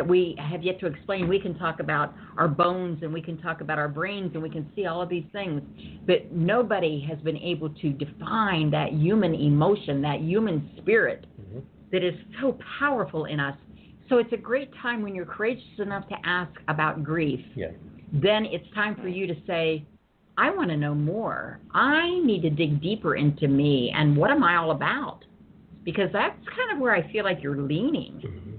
we have yet to explain. We can talk about our bones, and we can talk about our brains, and we can see all of these things, but nobody has been able to define that human emotion, that human spirit that is so powerful in us. So it's a great time when you're courageous enough to ask about grief. Yeah. Then it's time for you to say, I want to know more. I need to dig deeper into me, and what am I all about? Because that's kind of where I feel like you're leaning.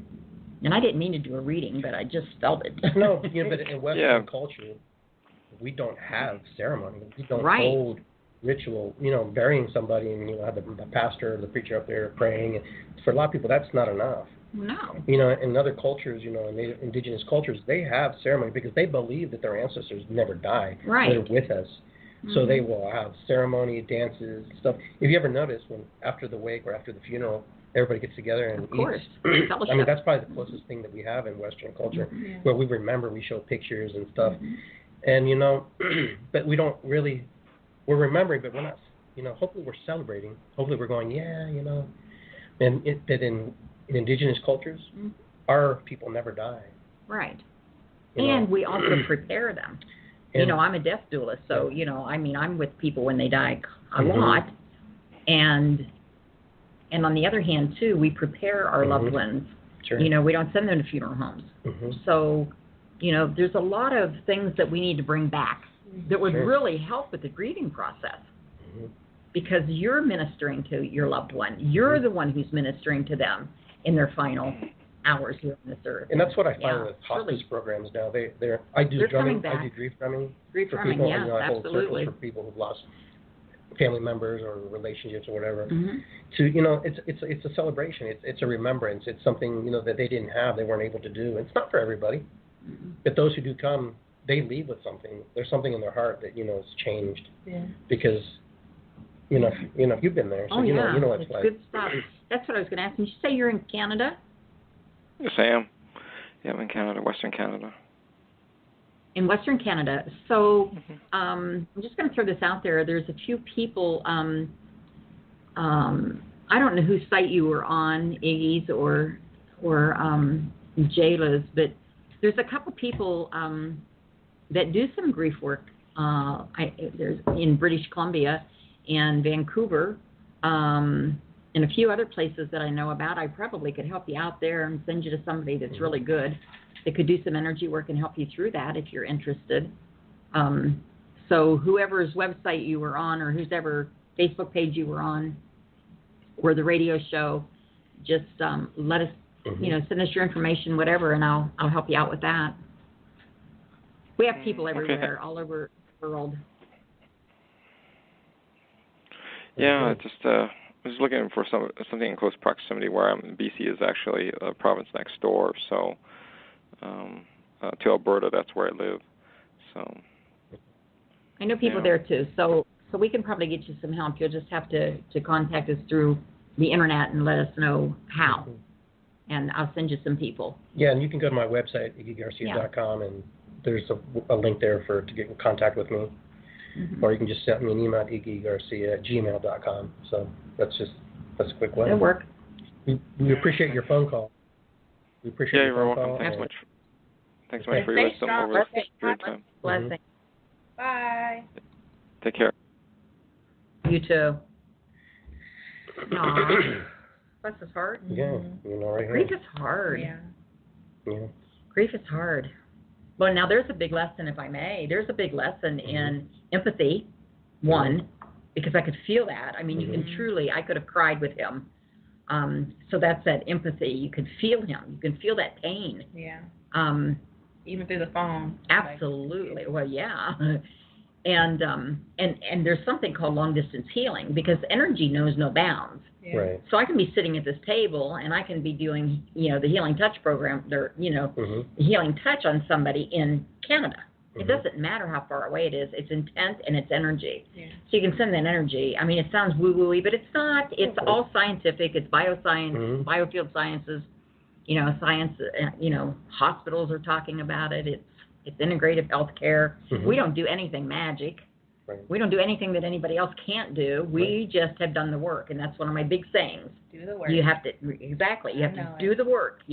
And I didn't mean to do a reading, but I just felt it. No, but in Western culture, we don't have ceremony. We don't hold ritual. Burying somebody and have the pastor or the preacher up there praying. And for a lot of people, that's not enough. No. In other cultures, in indigenous cultures, they have ceremony because they believe that their ancestors never die. Right. They're with us. So they will have ceremony, dances, stuff. If you ever notice, when after the wake or after the funeral, everybody gets together and eats. I mean, that's probably the closest thing that we have in Western culture, where we remember, we show pictures and stuff. And, but we don't really, we're remembering, but we're not, hopefully we're celebrating. Hopefully we're going, and that in indigenous cultures, our people never die. Right. And we also prepare them. And, I'm a death doula, so, I'm with people when they die a lot. And on the other hand, too, we prepare our loved ones. Sure. We don't send them to funeral homes. So, there's a lot of things that we need to bring back that would really help with the grieving process. Because you're ministering to your loved one. You're the one who's ministering to them in their final hours here on this earth. And that's what I find with hospice programs now. I do drumming. I do grief drumming. Grief for drumming, people. yeah, I hold absolutely. circles for people who've lost family members or relationships or whatever. It's a celebration. It's a remembrance. It's something that they didn't have, they weren't able to do. It's not for everybody, but those who do come, they leave with something. There's something in their heart that has changed. Yeah. Because if you've been there, so you know what it's like. Good stuff. That's what I was going to ask. Did you say you're in Canada? Yes, I am. Yeah, I'm in Canada, Western Canada. In Western Canada. So I'm just going to throw this out there. There's a few people. I I don't know whose site you were on, Iggy's or Jayla's, but there's a couple people that do some grief work. There's in British Columbia and Vancouver, and a few other places that I know about. I probably could help you out there and send you to somebody that's really good that could do some energy work and help you through that if you're interested. So whoever's website you were on or whoever Facebook page you were on or the radio show, just let us, send us your information, whatever, and I'll help you out with that. We have people everywhere, all over the world. Yeah, I was looking for something in close proximity where I'm in. BC is actually a province next door, so to Alberta, that's where I live. So I know people there too, so we can probably get you some help. You'll just have to contact us through the internet and let us know how, and I'll send you some people. Yeah, and you can go to my website, iggygarcia.com, and there's a link there to get in contact with me. Or you can just send me an email at iggygarcia@gmail.com. So that's a quick way. It'll work. We appreciate your phone call. We appreciate your phone call. Thanks so much. Thanks so much for your wisdom over this period of time. Blessing. Bye. Take care. You too. Aww. Bless his heart. Yeah, right here. Grief is hard. Yeah. Grief is hard. Well, now there's a big lesson, if I may. There's a big lesson in empathy, one, because I could feel that. I mean, you can truly, I could have cried with him. So that's that empathy. You can feel him. You can feel that pain. Yeah. Even through the phone. Absolutely. Well, yeah. And there's something called long distance healing because energy knows no bounds. Yeah. Right. So I can be sitting at this table and I can be doing, the healing touch program, the healing touch on somebody in Canada. It doesn't matter how far away it is. It's intent and it's energy. Yeah. So you can send that energy. I mean, it sounds woo-woo-y, but it's not. It's all scientific. It's bioscience, biofield sciences. Science. Hospitals are talking about it. It's integrative healthcare. We don't do anything magic. Right. We don't do anything that anybody else can't do. We just have done the work, and that's one of my big sayings. Do the work. You have to You have to do the work.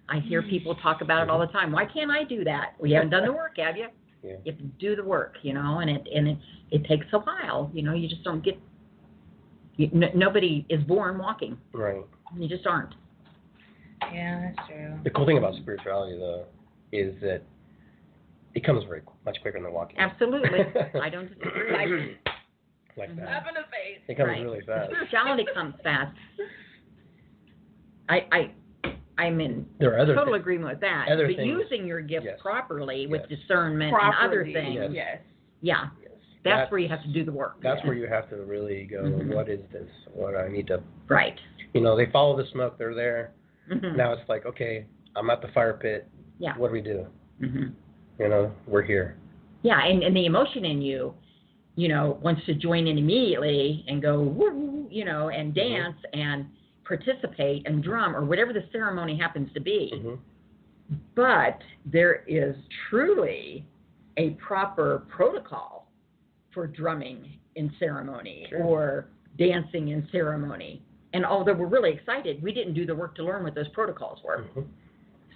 I hear people talk about it all the time. Why can't I do that? Well, you haven't done the work, have you? Yeah. You have to do the work, and it takes a while. You just don't get. Nobody is born walking. Right. You just aren't. Yeah, that's true. The cool thing about spirituality, though, is that it comes much quicker than walking. Absolutely. I don't disagree. Like that. Slap in the face. It comes really fast. Spirituality comes fast. I'm in total agreement with that. But using your gifts properly with discernment and other things. Yes. Yeah. That's where you have to do the work. That's where you have to really go, what is this? What I need to... Right. They follow the smoke. They're there. Now it's like, okay, I'm at the fire pit. Yeah. What do we do? We're here. Yeah, and the emotion in you, wants to join in immediately and go, woo, and dance and participate and drum or whatever the ceremony happens to be. But there is truly a proper protocol for drumming in ceremony or dancing in ceremony. And although we're really excited, we didn't do the work to learn what those protocols were.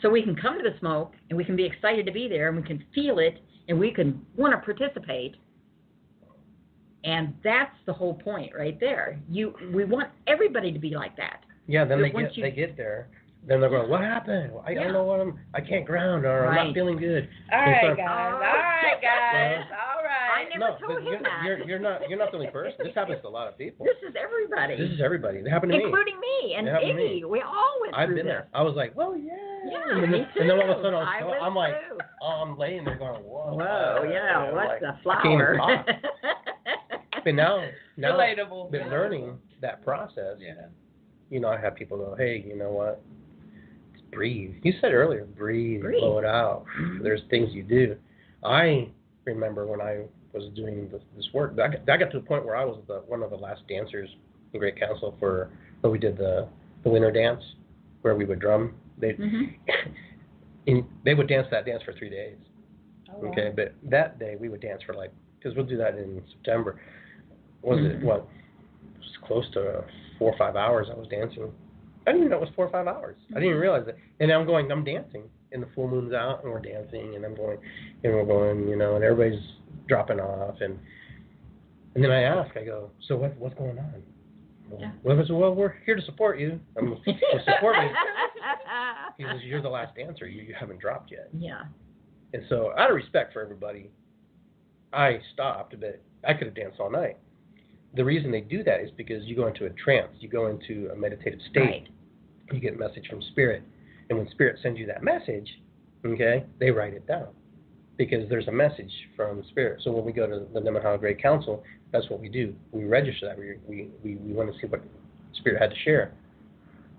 So we can come to the smoke, and we can be excited to be there, and we can feel it, and we can want to participate. And that's the whole point right there. We want everybody to be like that. Yeah, then they get there. Then they're going, what happened? I don't know I can't ground, or I'm not feeling good. All right, guys. I never told him that. You're not the only person. This happens to a lot of people. This is everybody. It happened to me. Including me and Iggy. We all went through I've been there. I was like, well, yeah. Yeah, me too. And then all of a sudden I'm like, I'm laying there going, whoa. Whoa, yeah, what's a flower? But now relatable. Been learning that process. Yeah. I have people go, hey, you know what? Just breathe. You said earlier, breathe. Blow it out. There's things you do. I remember when I was doing this work, I got to the point where I was one of the last dancers in Great Council where we did the winter dance, where we would drum. They would dance that dance for 3 days. Oh, wow. Okay, but that day we would dance for because we'll do that in September. Was it what? was close to 4 or 5 hours I was dancing. I didn't even know it was 4 or 5 hours. I didn't even realize it. And I'm dancing, and the full moon's out, and we're dancing, and we're going, you know, and everybody's dropping off, and then I ask, I go, so what's going on? Well, we're here to support you. We'll support you. He says, you're the last dancer. You haven't dropped yet. Yeah. And so, out of respect for everybody, I stopped, but I could have danced all night. The reason they do that is because you go into a trance. You go into a meditative state. Right. You get a message from Spirit. And when Spirit sends you that message, okay, they write it down. Because there's a message from Spirit. So when we go to the Nemaha Great Council, that's what we do. We register that. We want to see what Spirit had to share.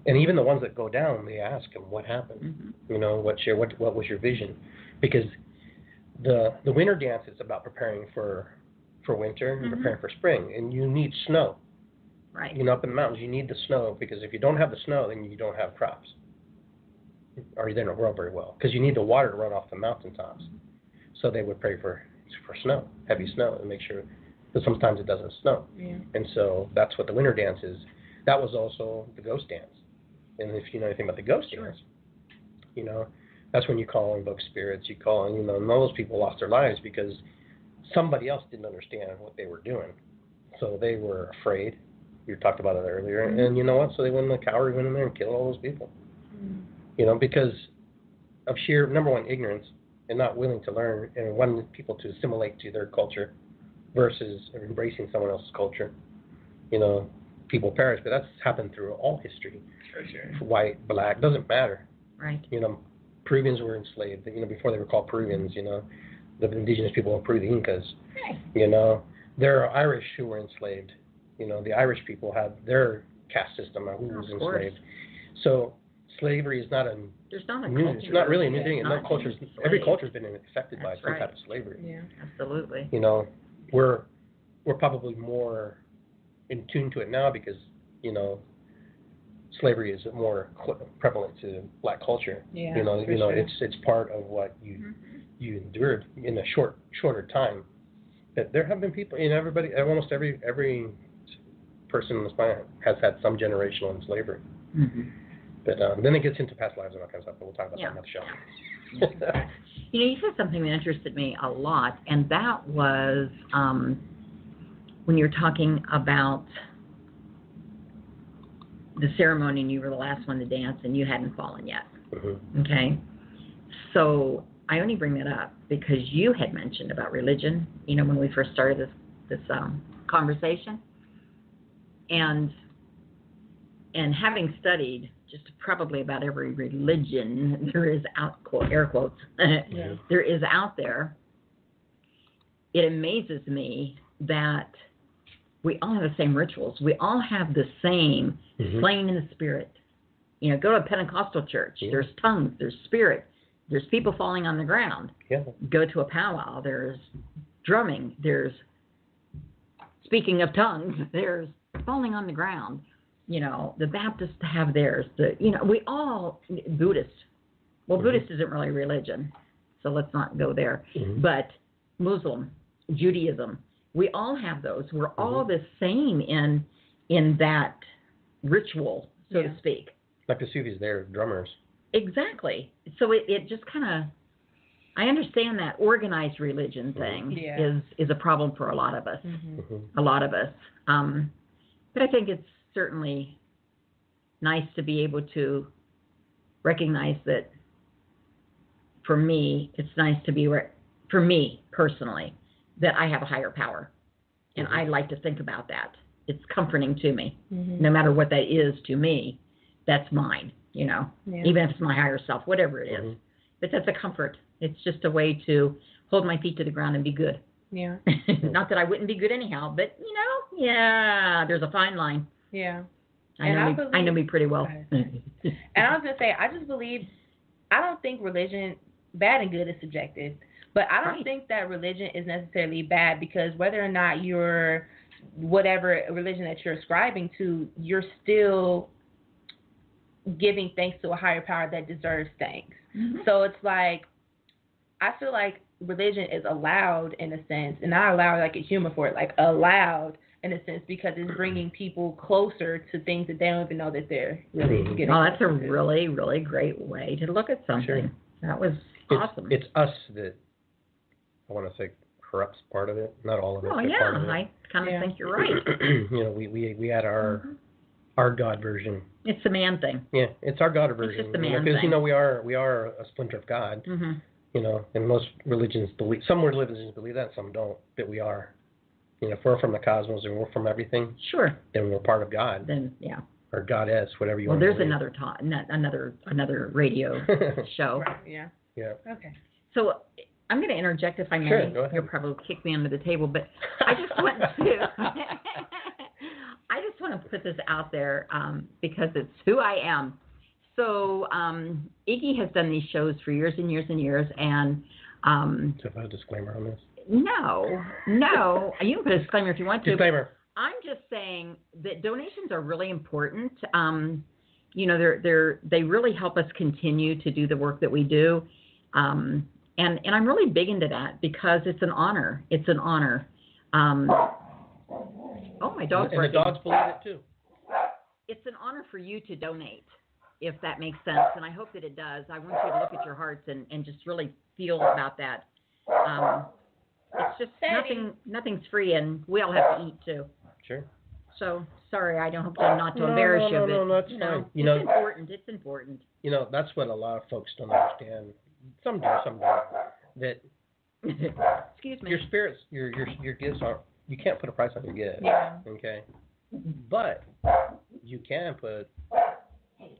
And even the ones that go down, they ask them, what happened? Mm-hmm. You know, what was your vision? Because the winter dance is about preparing for winter and preparing for spring. And you need snow. Right. You know, up in the mountains, you need the snow, because if you don't have the snow, then you don't have crops. Or they don't grow very well. Because you need the water to run off the mountaintops. So they would pray for snow, heavy snow, and make sure, because sometimes it doesn't snow. Yeah. And so that's what the winter dance is. That was also the ghost dance. And if you know anything about the ghost dance, you know, that's when you call and invoke spirits. You call, and you know, and all those people lost their lives because somebody else didn't understand what they were doing. So they were afraid. You talked about it earlier. Mm-hmm. And you know what? So they went in the coward, went in there and killed all those people. Mm-hmm. You know, because of sheer, number one, ignorance, and not willing to learn, and wanting people to assimilate to their culture versus embracing someone else's culture. You know, people perish, but that's happened through all history. Sure. White, black, doesn't matter. Right. You know, Peruvians were enslaved. You know, before they were called Peruvians. You know, the indigenous people of Peru, the Incas. Right. You know, there are Irish who were enslaved. You know, the Irish people had their caste system who was enslaved. So slavery is not a There's not a new, culture. it's not really a new thing. No cultures. Every culture's been affected by some type of slavery. Yeah, absolutely. You know, we're probably more in tune to it now because, you know, slavery is more prevalent to black culture. Yeah, you know, sure. It's part of what you endured in a shorter time. But there have been people, you know, almost every person on this planet has had some generational in slavery. Mm-hmm. But then it gets into past lives and all kinds of stuff, but we'll talk about that on the show. You know, you said something that interested me a lot, and that was when you're talking about the ceremony and you were the last one to dance and you hadn't fallen yet. Mm-hmm. Okay? So I only bring that up because you had mentioned about religion, you know, when we first started this conversation. And having studied just probably about every religion there is air quotes, there is out there, it amazes me that we all have the same rituals. We all have the same playing in the spirit. You know, go to a Pentecostal church. Yeah. There's tongues. There's spirit. There's people falling on the ground. Yeah. Go to a powwow. There's drumming. There's speaking of tongues. There's falling on the ground. You know, the Baptists have theirs. We all, Buddhist. Well, Buddhist isn't really religion, so let's not go there. Mm-hmm. But Muslim, Judaism, we all have those. We're all the same in that ritual, so to speak. Like the Sufis, they're drummers. Exactly. So it just kind of, I understand that organized religion thing is a problem for a lot of us. Mm-hmm. A lot of us. But I think it's certainly nice to be able to recognize that for me, it's nice to be, for me personally, that I have a higher power. And I like to think about that. It's comforting to me. Mm-hmm. No matter what that is to me, that's mine, you know, even if it's my higher self, whatever it is. But that's a comfort. It's just a way to hold my feet to the ground and be good. Yeah. Not that I wouldn't be good anyhow, but, you know, there's a fine line. Yeah. I know me pretty well. And I was going to say, I just believe, I don't think religion, bad and good is subjective. But I don't think that religion is necessarily bad, because whether or not you're whatever religion that you're ascribing to, you're still giving thanks to a higher power that deserves thanks. Mm-hmm. So it's like, I feel like religion is allowed in a sense, and not allowed like a human for it, like allowed in a sense, because it's bringing people closer to things that they don't even know that they're really getting. Oh, that's a closer to. really, really great way to look at something. Sure. That was awesome. It's us that, I want to say, corrupts part of it. Not all of it, Oh, but yeah, part of it. I kind of think you're right. You know, we had our God version. It's the man thing. Yeah, it's our God version. It's just the man because thing. we are a splinter of God. Mm-hmm. You know, and most religions believe. Some religions believe that, some don't. That we are. You know, if we're from the cosmos and we're from everything, Sure. then we're part of God. Then yeah. Or goddess, whatever you Well, want to there's believe. another radio show. Right, yeah. Yeah. Okay. So I'm going to interject if I may. Sure, go ahead. You'll probably kick me under the table, but I just want to put this out there because it's who I am. So Iggy has done these shows for years and years and years, and So if I have a disclaimer on this. no, you can put a disclaimer if you want to. Disclaimer. I'm just saying that donations are really important. You know, they really help us continue to do the work that we do. And I'm really big into that because it's an honor. It's an honor. Oh, my dog's And the dogs believe it too. It's an honor for you to donate, if that makes sense. And I hope that it does. I want you to look at your hearts and just really feel about that. It's just nothing's free, and we all have to eat too. Sure. So sorry, I don't hope not to embarrass you, but no, that's fine. You know, it's important. It's important. You know, that's what a lot of folks don't understand. Some do, some don't. That Excuse me. your spirits, your gifts are. You can't put a price on your gift. Yeah. Okay. But you can put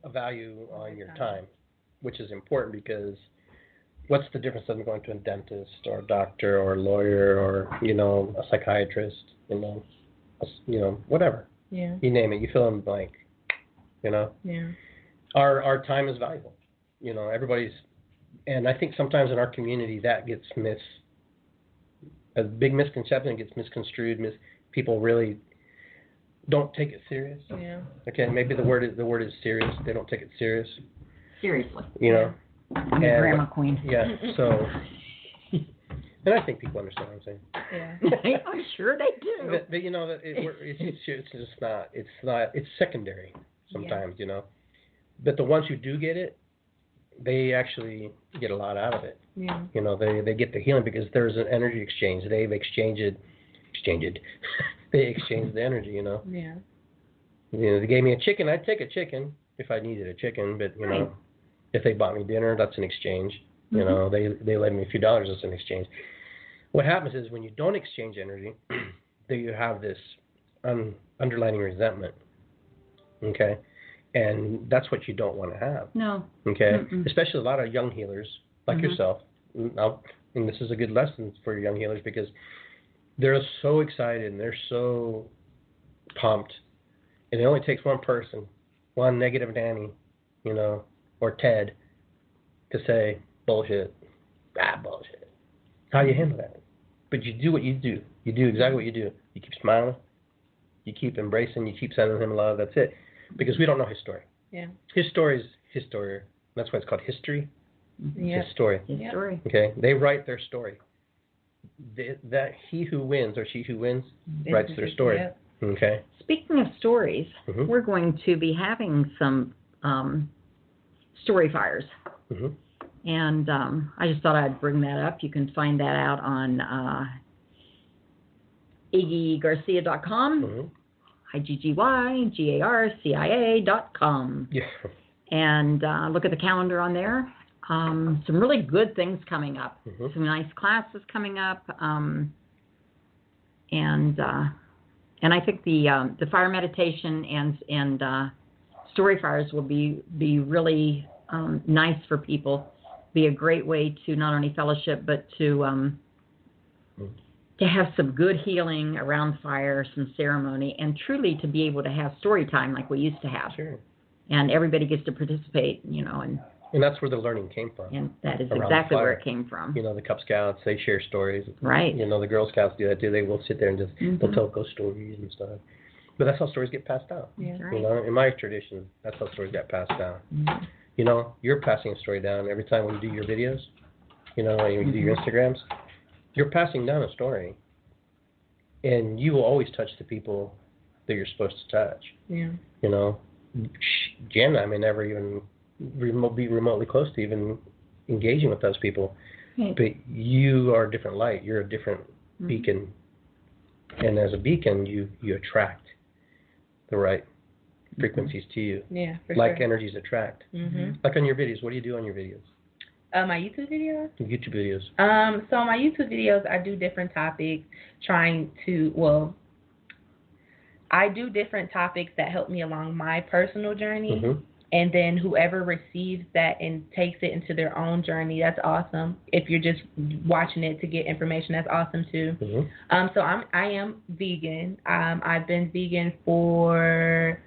a value on your time, which is important because what's the difference of going to a dentist or a doctor or a lawyer or a psychiatrist, whatever. Yeah. You name it, you fill in the blank. Yeah. Our time is valuable. Everybody's, and I think sometimes in our community that gets a big misconception gets misconstrued. People really don't take it serious. Yeah. Okay, maybe the word is serious. They don't take it serious. Seriously. I'm a grandma queen. Yeah. So, and I think people understand what I'm saying. Yeah. I'm sure they do. But it's just not. It's not. It's secondary sometimes. But the ones who do get it, they actually get a lot out of it. Yeah. They get the healing because there's an energy exchange. They've exchanged it. They exchanged the energy. Yeah. They gave me a chicken. I'd take a chicken if I needed a chicken. But Right. If they bought me dinner, that's an exchange. Mm-hmm. They lend me a few dollars. That's an exchange. What happens is when you don't exchange energy, then you have this underlying resentment. Okay. And that's what you don't want to have. No. Okay. Mm-mm. Especially a lot of young healers like Mm-hmm. yourself. And this is a good lesson for young healers because they're so excited and they're so pumped. And it only takes one person, one negative Nanny, or Ted, to say bullshit. Bullshit. How do you handle that? But you do what you do. You do exactly what you do. You keep smiling. You keep embracing. You keep sending him love. That's it. Because we don't know his story. Yeah. His story is his story. That's why it's called history. Yeah. His story. His story. Okay? They write their story. That he who wins or she who wins writes their story. Yeah. Okay? Speaking of stories, Mhm. we're going to be having some story fires. Mm-hmm. And I just thought I'd bring that up. You can find that out on IggyGarcia.com, Mm-hmm. IggyGarcia.com. Yeah. And look at the calendar on there. Some really good things coming up. Mm-hmm. Some nice classes coming up. And I think the fire meditation and story fires will be really nice for people. Be a great way to not only fellowship but to have some good healing around fire, some ceremony, and truly to be able to have story time like we used to have. Sure. And everybody gets to participate, and that's where the learning came from. and that is Around exactly fire. where it came from. The Cub Scouts, they share stories. Right. The Girl Scouts do that too. They will sit there and just Mhm. they'll tell ghost stories and stuff. But that's how stories get passed down. Yeah. That's right. In my tradition, that's how stories get passed down. Mhm. You're passing a story down every time when you do your videos. And you do your Mm-hmm. Instagrams. You're passing down a story. And you will always touch the people that you're supposed to touch. Yeah. You know, Jen and I may never even be remotely close to even engaging with those people. Right. But you are a different light. You're a different beacon. And as a beacon, you attract the right frequencies to you. Yeah, for like sure. energies attract. Mm-hmm. Like on your videos, what do you do on your videos? My YouTube videos? YouTube videos. So on my YouTube videos, I do different topics, I do different topics that help me along my personal journey. Mm-hmm. And then whoever receives that and takes it into their own journey, that's awesome. If you're just watching it to get information, that's awesome too. Mm-hmm. So I am vegan. I've been vegan for,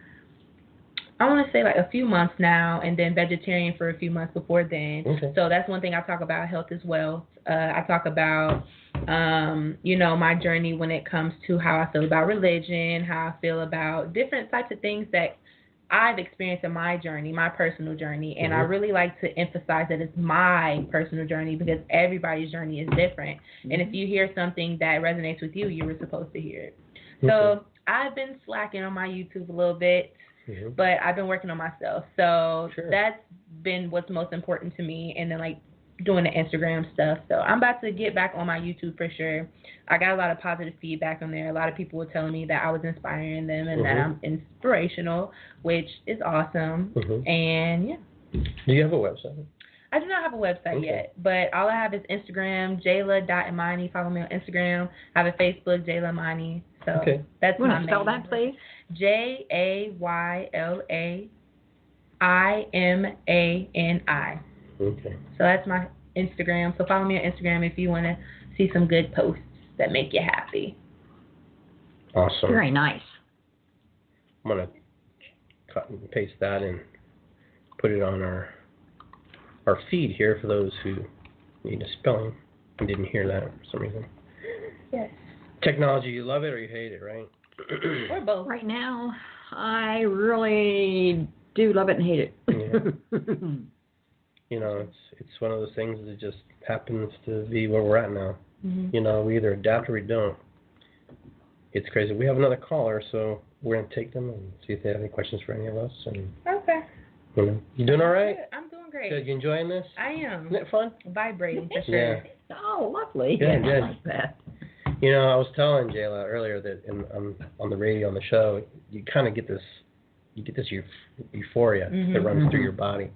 I want to say like a few months now, and then vegetarian for a few months before then. Okay. So that's one thing I talk about, health as well. I talk about, my journey when it comes to how I feel about religion, how I feel about different types of things that I've experienced in my journey, my personal journey. And I really like to emphasize that it's my personal journey because everybody's journey is different. And if you hear something that resonates with you, you were supposed to hear it. So I've been slacking on my YouTube a little bit. But I've been working on myself. So that's been what's most important to me. And then, like, doing the Instagram stuff. So I'm about to get back on my YouTube for sure. I got a lot of positive feedback on there. A lot of people were telling me that I was inspiring them and that I'm inspirational, which is awesome. And, yeah. Do you have a website? I do not have a website yet, but all I have is Instagram, Jayla.Imani. Follow me on Instagram. I have a Facebook, Jayla Imani. So that's my name. Spell that, please? JAYLAIMANI. Okay. So that's my Instagram. So follow me on Instagram if you want to see some good posts that make you happy. Awesome. Very nice. I'm going to cut and paste that and put it on our feed here for those who need a spelling and didn't hear that for some reason. Yes. Technology, you love it or you hate it, right? Or both. Right now, I really do love it and hate it. Yeah. You know, it's one of those things that just happens to be where we're at now. You know, we either adapt or we don't. It's crazy. We have another caller, so we're going to take them and see if they have any questions for any of us. And, okay. You know, you doing all right? I'm doing great. Good. You enjoying this? I am. Isn't it fun? Vibrating for sure. Yeah. Oh, lovely. Good, good. I like that. You know, I was telling Jayla earlier that on the radio, on the show, you kind of get this euphoria that runs through your body.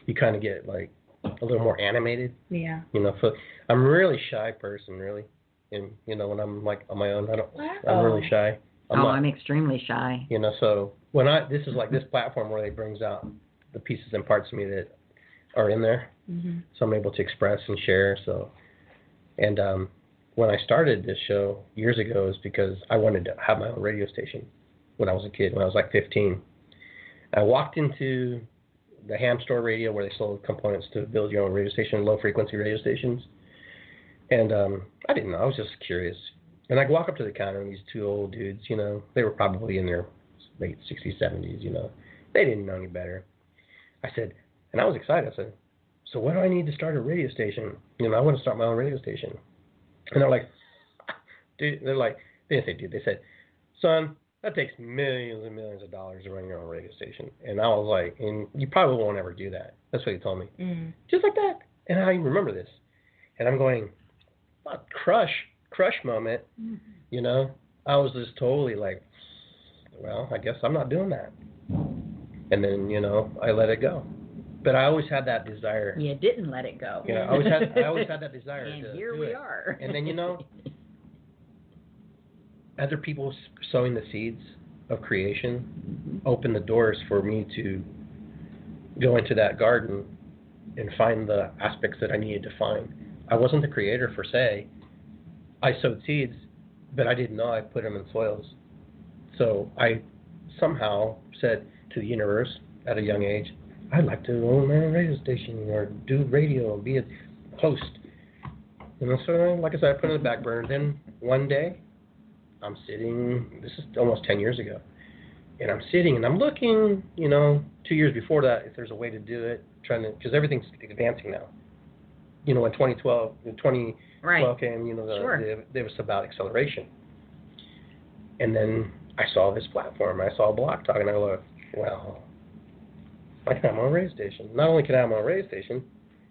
You kind of get like a little more animated. Yeah. You know, so I'm a really shy person, really. And, you know, when I'm like on my own, I'm really shy. I'm extremely shy. You know, so this is like this platform where it brings out the pieces and parts of me that are in there. So I'm able to express and share. So, and when I started this show years ago, it was because I wanted to have my own radio station when I was a kid, when I was like 15. I walked into the ham store radio where they sold components to build your own radio station, low frequency radio stations. And I didn't know. I was just curious. And I'd walk up to the counter and these two old dudes, you know, they were probably in their late 60s, 70s, you know. They didn't know any better. I said, and I was excited. I said, so what do I need to start a radio station? You know, I want to start my own radio station. And they're like, dude, they didn't say dude, they said, son, that takes millions and millions of dollars to run your own radio station. And I was like, and you probably won't ever do that. That's what he told me. Just like that. And I remember this. And I'm going, crush moment, you know. I was just totally like, well, I guess I'm not doing that. And then, you know, I let it go. But I always had that desire. You didn't let it go. Yeah, I always had that desire. And to here do we it. are. And then, you know, other people sowing the seeds of creation opened the doors for me to go into that garden and find the aspects that I needed to find. I wasn't the creator per se. I sowed seeds, but I didn't know I put them in soils. So I somehow said to the universe at a young age, I'd like to own my own radio station or do radio and be a host. And so, like I said, I put it in the back burner. Then one day, I'm sitting, this is almost 10 years ago, and I'm sitting and I'm looking, you know, 2 years before that, if there's a way to do it, because everything's advancing now. You know, when 2012 came, you know, there was about acceleration. And then I saw this platform. I saw Block Talk, and I looked, well, I can have my own radio station. Not only can I have my own radio station,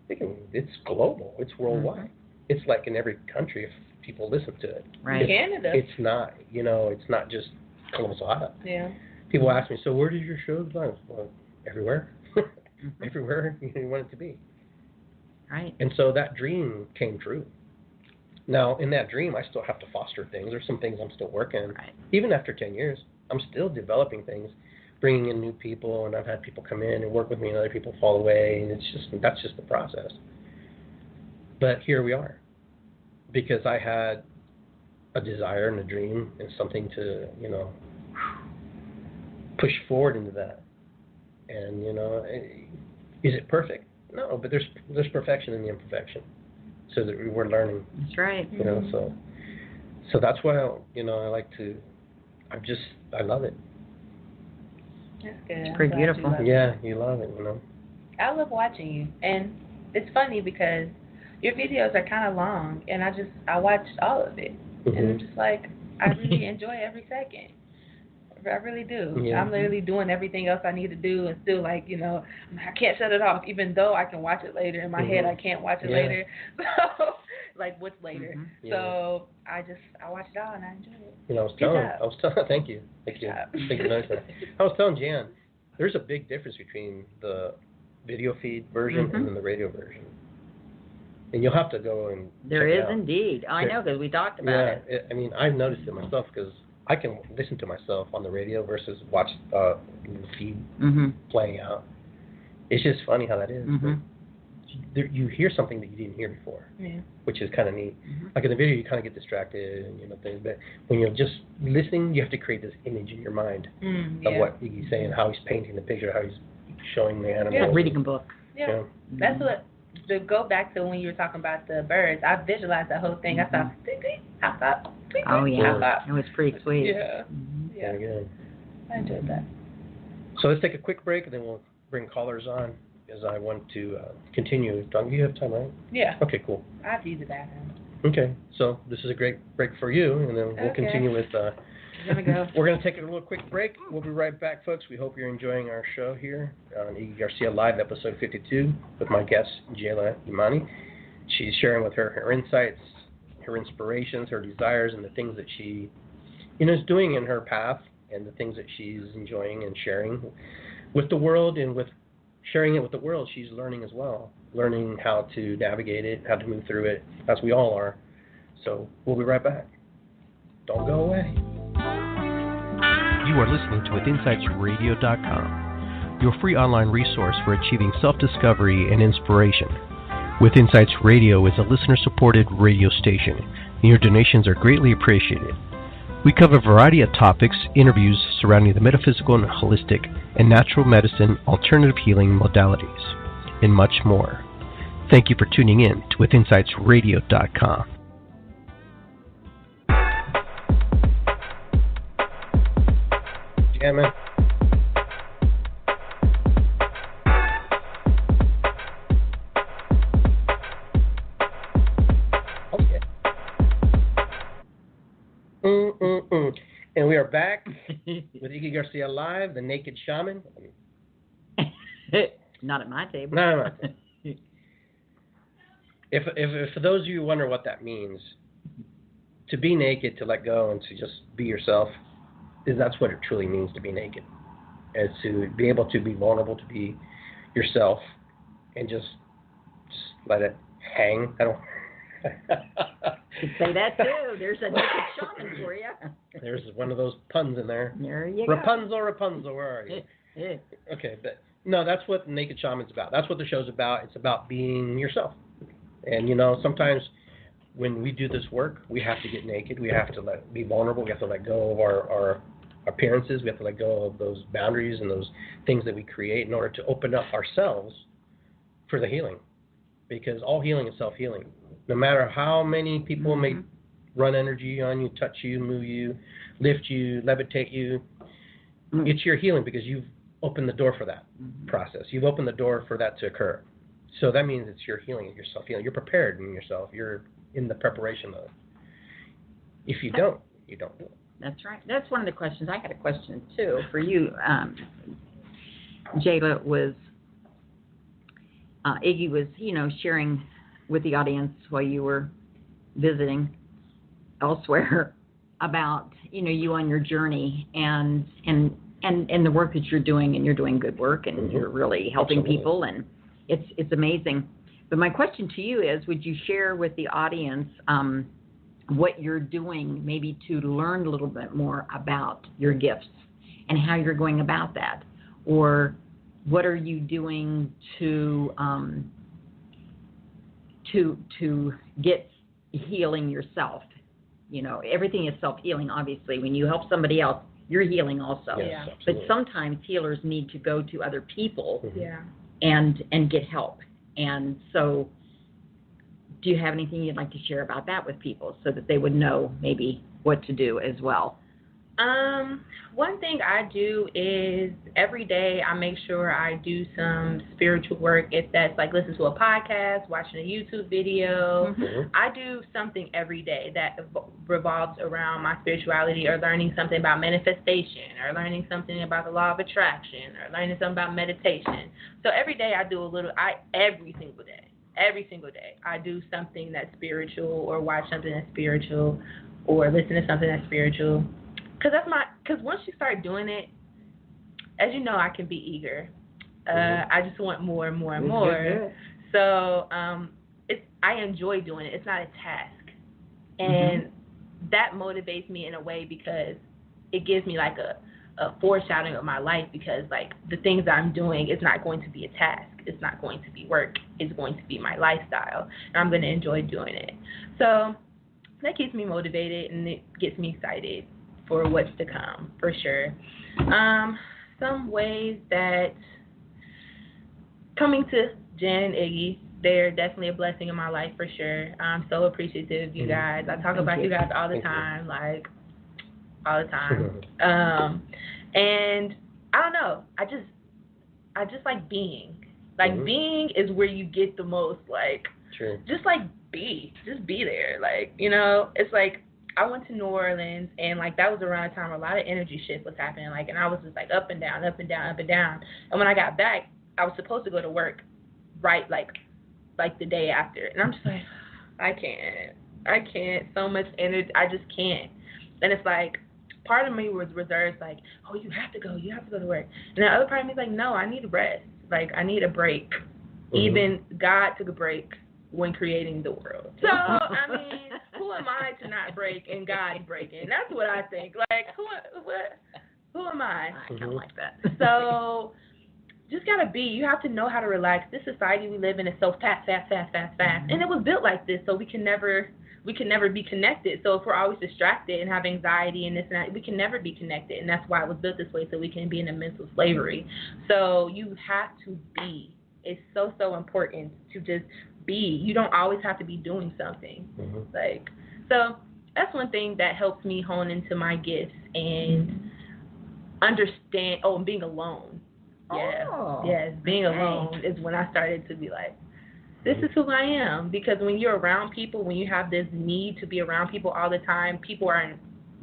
it's global. It's worldwide. Mm-hmm. It's like in every country if people listen to it. Right. Canada. It's not, it's not just Columbus, Ohio. Yeah. People ask me, so where did your show go? Well, everywhere. Mm-hmm. Everywhere you want it to be. Right. And so that dream came true. Now, in that dream, I still have to foster things. There's some things I'm still working on. Right. Even after 10 years, I'm still developing things, bringing in new people, and I've had people come in and work with me, and other people fall away, and that's just the process. But here we are, because I had a desire and a dream and something to, push forward into that. And, is it perfect? No, but there's perfection in the imperfection. So that we're learning. That's right. So that's why I like to. I love it. That's good. It's pretty beautiful. You love it. I love watching you, and it's funny because your videos are kind of long, and I watched all of it, and I'm just like, I really enjoy every second. I really do. Yeah. I'm literally doing everything else I need to do, and still I can't shut it off, even though I can watch it later. In my head, I can't watch it later. So, what's later? Mm-hmm. Yeah. So I watched it all, and I enjoyed it. I was telling. Thank you. Thank you. I was telling Jan, there's a big difference between the video feed version and then the radio version. And you'll have to go and there check is it out. Indeed. I know, because we talked about it. I mean, I've noticed it myself, because I can listen to myself on the radio versus watch the feed playing out. It's just funny how that is. Mm-hmm. You hear something that you didn't hear before, which is kind of neat. Mm-hmm. Like in the video, you kind of get distracted and things. But when you're just listening, you have to create this image in your mind of what Iggy's saying, how he's painting the picture, how he's showing the animals. Yeah, reading a book. Yeah, that's what. To go back to when you were talking about the birds, I visualized that whole thing. I saw, I thought, oh yeah, it was pretty sweet. Yeah, yeah. Good. I enjoyed that. So let's take a quick break, and then we'll bring callers on, as I want to continue. Don, you have time, right? Yeah. Okay, cool. I have to use the bathroom. Okay, so this is a great break for you, and then we'll continue with. We're going to take a little quick break. We'll be right back, folks. We hope you're enjoying our show here on Iggy Garcia Live, episode 52, with my guest, Jayla Imani. She's sharing with her insights, her inspirations, her desires, and the things that she is doing in her path, and the things that she's enjoying and sharing with the world. And with sharing it with the world, she's learning as well, learning how to navigate it, how to move through it, as we all are. So we'll be right back. Don't go away. You are listening to WithinsightsRadio.com, your free online resource for achieving self-discovery and inspiration. With Insights Radio is a listener-supported radio station, and your donations are greatly appreciated. We cover a variety of topics, interviews surrounding the metaphysical and holistic and natural medicine, alternative healing modalities, and much more. Thank you for tuning in to WithinsightsRadio.com. Yeah, man. Oh, yeah. And we are back with Iggy Garcia Live, the Naked Shaman. Not at my table. Not at my table. If for those of you who wonder what that means, to be naked, to let go, and to just be yourself, that's what it truly means to be naked. Is to be able to be vulnerable, to be yourself, and just let it hang. I don't. You say that too. There's a naked shaman for you. There's one of those puns in there. There you Rapunzel, go. Rapunzel, where are you? Okay, but no, that's what Naked Shaman's about. That's what the show's about. It's about being yourself. And sometimes when we do this work, we have to get naked. We have to be vulnerable. We have to let go of our appearances. We have to let go of those boundaries and those things that we create in order to open up ourselves for the healing. Because all healing is self-healing. No matter how many people may run energy on you, touch you, move you, lift you, levitate you, it's your healing because you've opened the door for that process. You've opened the door for that to occur. So that means it's your healing, your self-healing. You're prepared in yourself. You're in the preparation mode. If you don't, you don't do it. That's right. That's one of the questions. I had a question too for you. Jayla was, Iggy was, sharing with the audience while you were visiting elsewhere about, you on your journey and the work that you're doing, and you're doing good work, and you're really helping people, and it's amazing. But my question to you is, would you share with the audience what you're doing, maybe to learn a little bit more about your gifts and how you're going about that, or what are you doing to get healing yourself? Everything is self-healing, obviously. When you help somebody else, you're healing also. Yes, but sometimes healers need to go to other people Yeah. and get help. And so do you have anything you'd like to share about that with people so that they would know maybe what to do as well? One thing I do is every day I make sure I do some spiritual work. If that's like listening to a podcast, watching a YouTube video, I do something every day that revolves around my spirituality, or learning something about manifestation, or learning something about the law of attraction, or learning something about meditation. So every day I do every single day I do something that's spiritual, or watch something that's spiritual, or listen to something that's spiritual. Because once you start doing it, as you know, I can be eager. I just want more and more and more. Good. So I enjoy doing it. It's not a task. And that motivates me in a way, because it gives me like a foreshadowing of my life, because like the things I'm doing, it's not going to be a task. It's not going to be work. It's going to be my lifestyle. And I'm going to enjoy doing it. So that keeps me motivated, and it gets me excited for what's to come, for sure. Some ways that coming to Jen and Iggy, they're definitely a blessing in my life, for sure. I'm so appreciative of you guys. I talk about you guys all the time, all the time. And I don't know, I just like being. Like being is where you get the most, just be there. It's like, I went to New Orleans, and that was around a time a lot of energy shift was happening, and I was just up and down, up and down, up and down. And when I got back, I was supposed to go to work right the day after, and I'm just like, I can't, so much energy, I just can't. And it's part of me was reserved, oh, you have to go to work. And the other part of me is no, I need a rest, I need a break. Even God took a break when creating the world. So, I mean, who am I to not break and God breaking? That's what I think. Who am I? I kind of like that. So, just gotta be. You have to know how to relax. This society we live in is so fast. And it was built like this, so we can never be connected. So if we're always distracted and have anxiety and this and that, we can never be connected. And that's why it was built this way, so we can be in a mental slavery. So you have to be. It's so, so important to just be. You don't always have to be doing something. So that's one thing that helps me hone into my gifts and understand. Oh, and being alone. Yes, being alone is when I started to be this is who I am. Because when you're around people, when you have this need to be around people all the time, people I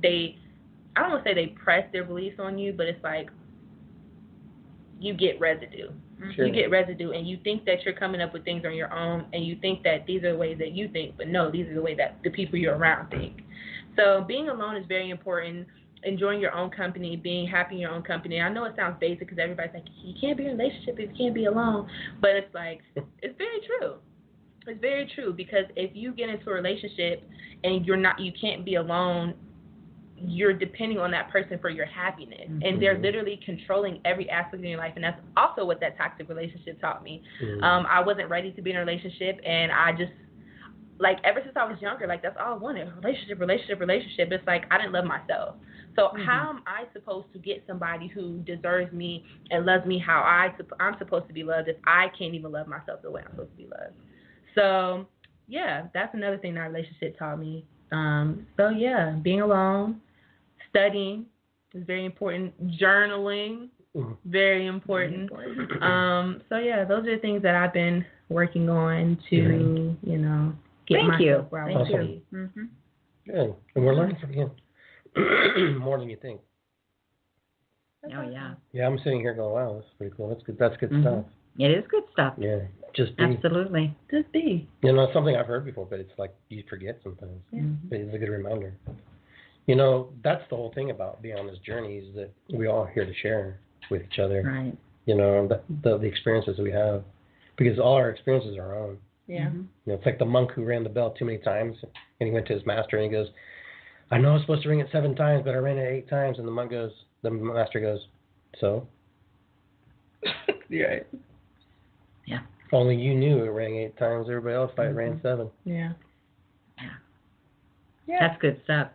don't want to say they press their beliefs on you, but it's you get residue. Sure. You get residue, and you think that you're coming up with things on your own, and you think that these are the ways that you think, but no, these are the way that the people you're around think. So being alone is very important. Enjoying your own company, being happy in your own company. I know it sounds basic because everybody's you can't be in a relationship if you can't be alone, but it's it's very true. It's very true, because if you get into a relationship and you can't be alone, you're depending on that person for your happiness, and they're literally controlling every aspect of your life, and that's also what that toxic relationship taught me. I wasn't ready to be in a relationship, and I just ever since I was younger, that's all I wanted, relationship. It's I didn't love myself. So how am I supposed to get somebody who deserves me and loves me how I'm supposed to be loved if I can't even love myself the way I'm supposed to be loved? So yeah, that's another thing that relationship taught me. So yeah, being alone, studying is very important. Journaling, very important. So yeah, those are the things that I've been working on to, get myself where I want to be. Good, and we're learning from you. More than you think. Oh, yeah. Yeah, I'm sitting here going, wow, that's pretty cool. That's good. That's good stuff. It is good stuff. Yeah, just be. Absolutely. Just be. You know, it's something I've heard before, but it's like you forget sometimes. Yeah. But it's a good reminder. You know, that's the whole thing about being on this journey is that we all are here to share with each other. Right. You know, the experiences we have, because all our experiences are our own. Yeah. You know, it's like the monk who rang the bell too many times, and he went to his master and he goes, I know I was supposed to ring it 7 times, but I ran it 8 times, and the master goes, so? Yeah. Yeah. If only you knew it rang 8 times, everybody else thought it ran 7. Yeah. Yeah. That's good stuff.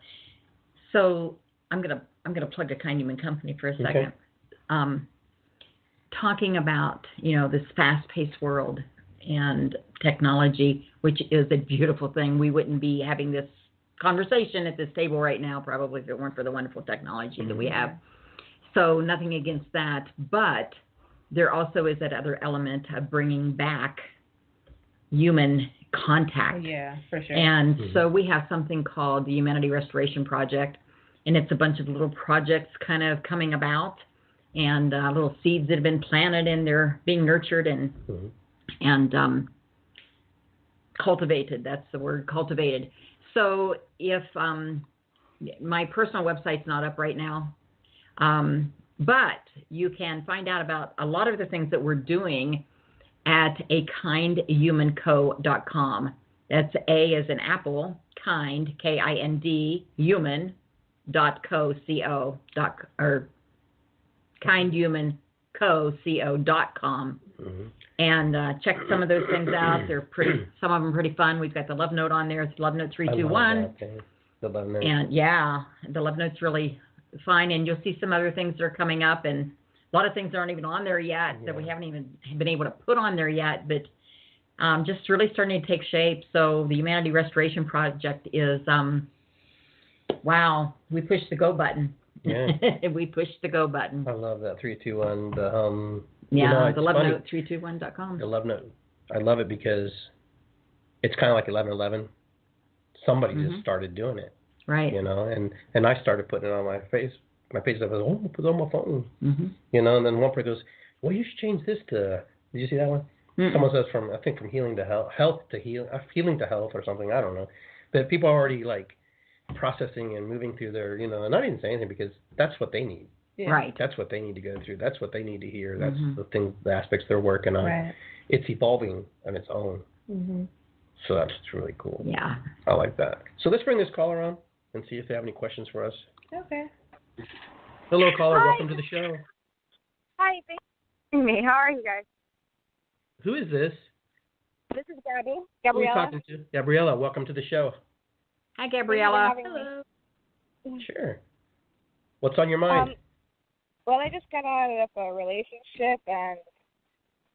So I'm gonna plug a Kind Human Company for a second. Okay. Talking about, you know, this fast-paced world and technology, which is a beautiful thing. We wouldn't be having this conversation at this table right now probably if it weren't for the wonderful technology that we have. So nothing against that, but there also is that other element of bringing back human contact. Yeah, for sure. And so we have something called the Humanity Restoration Project, and it's a bunch of little projects kind of coming about, and little seeds that have been planted, and they're being nurtured and cultivated. That's the word, cultivated. So if my personal website's not up right now, but you can find out about a lot of the things that we're doing at akindhumanco.com. That's A as in apple, kind, K-I-N-D, human.co, C-O, or kindhumanco.com. And check some of those things out. They're pretty. Some of them pretty fun. We've got the Love Note on there. It's Love Note 321. The Love Note. And yeah, the Love Note's really fun. And you'll see some other things that are coming up, and a lot of things aren't even on there yet that we haven't even been able to put on there yet. But just really starting to take shape. So the Humanity Restoration Project is wow. We pushed the go button. Yeah. We pushed the go button. I love that 321. The Love Note 321.com. The Love Note. I love it because it's kind of like 1111. Somebody just started doing it. Right. You know, and I started putting it on my page. I was, put it on my phone. You know, and then one person goes, well, you should change this to, did you see that one? Someone says from healing to health to healing to health or something. I don't know. But people are already like processing and moving through their, you know, and I didn't say anything because that's what they need. Yeah. Right. That's what they need to go through. That's what they need to hear. That's the aspects they're working on. Right. It's evolving on its own. So that's really cool. Yeah. I like that. So let's bring this caller on and see if they have any questions for us. Okay. Hello, caller. Hi. Welcome to the show. Hi. Thanks for having me. How are you guys? Who is this? This is Gabriella. Who are you talking to? Gabriella, welcome to the show. Hi, Gabriella. Hello. Sure. What's on your mind? Well, I just got out of a relationship, and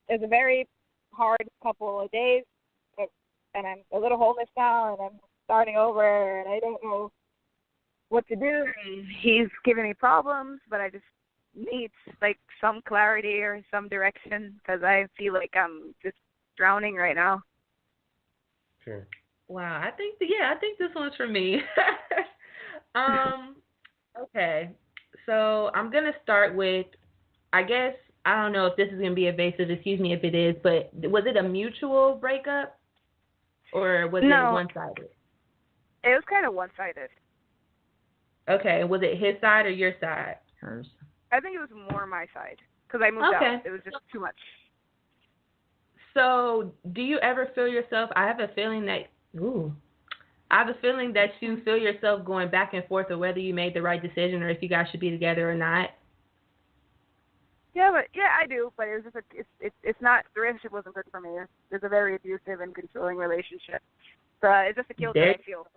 it was a very hard couple of days, and I'm a little homeless now, and I'm starting over, and I don't know what to do. And he's giving me problems, but I just need like some clarity or some direction because I feel like I'm just drowning right now. Sure. Wow, I think this one's for me. Okay. So I'm going to start with, I guess, I don't know if this is going to be evasive, excuse me if it is, but was it a mutual breakup or was it one-sided? It was kind of one-sided. Okay. Was it his side or your side? Hers. I think it was more my side because I moved out. It was just too much. So do you ever feel yourself, I have a feeling that you feel yourself going back and forth of whether you made the right decision or if you guys should be together or not. Yeah, I do. But it was just it's not, the relationship wasn't good for me. It's a very abusive and controlling relationship. So it's just a guilt that I feel.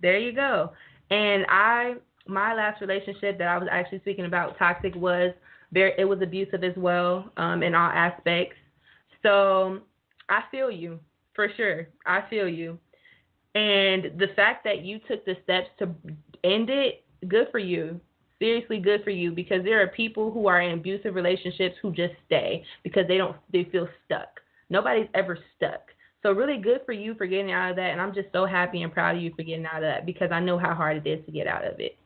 There you go. And my last relationship that I was actually speaking about, toxic, it was abusive as well, in all aspects. So I feel you, for sure. I feel you. And the fact that you took the steps to end it, good for you. Seriously, good for you, because there are people who are in abusive relationships who just stay because they feel stuck. Nobody's ever stuck. So really good for you for getting out of that, and I'm just so happy and proud of you for getting out of that because I know how hard it is to get out of it.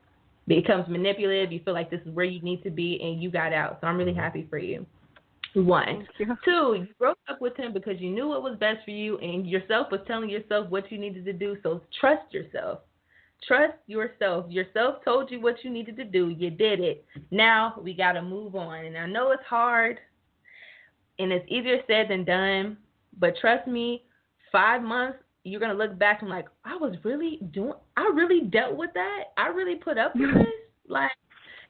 It becomes manipulative. You feel like this is where you need to be, and you got out. So I'm really happy for you. 1. 2, you broke up with him because you knew what was best for you, and yourself was telling yourself what you needed to do. So trust yourself. Trust yourself. Yourself told you what you needed to do. You did it. Now we got to move on. And I know it's hard, and it's easier said than done. But trust me, 5 months, you're going to look back and like, I really dealt with that. I really put up with this.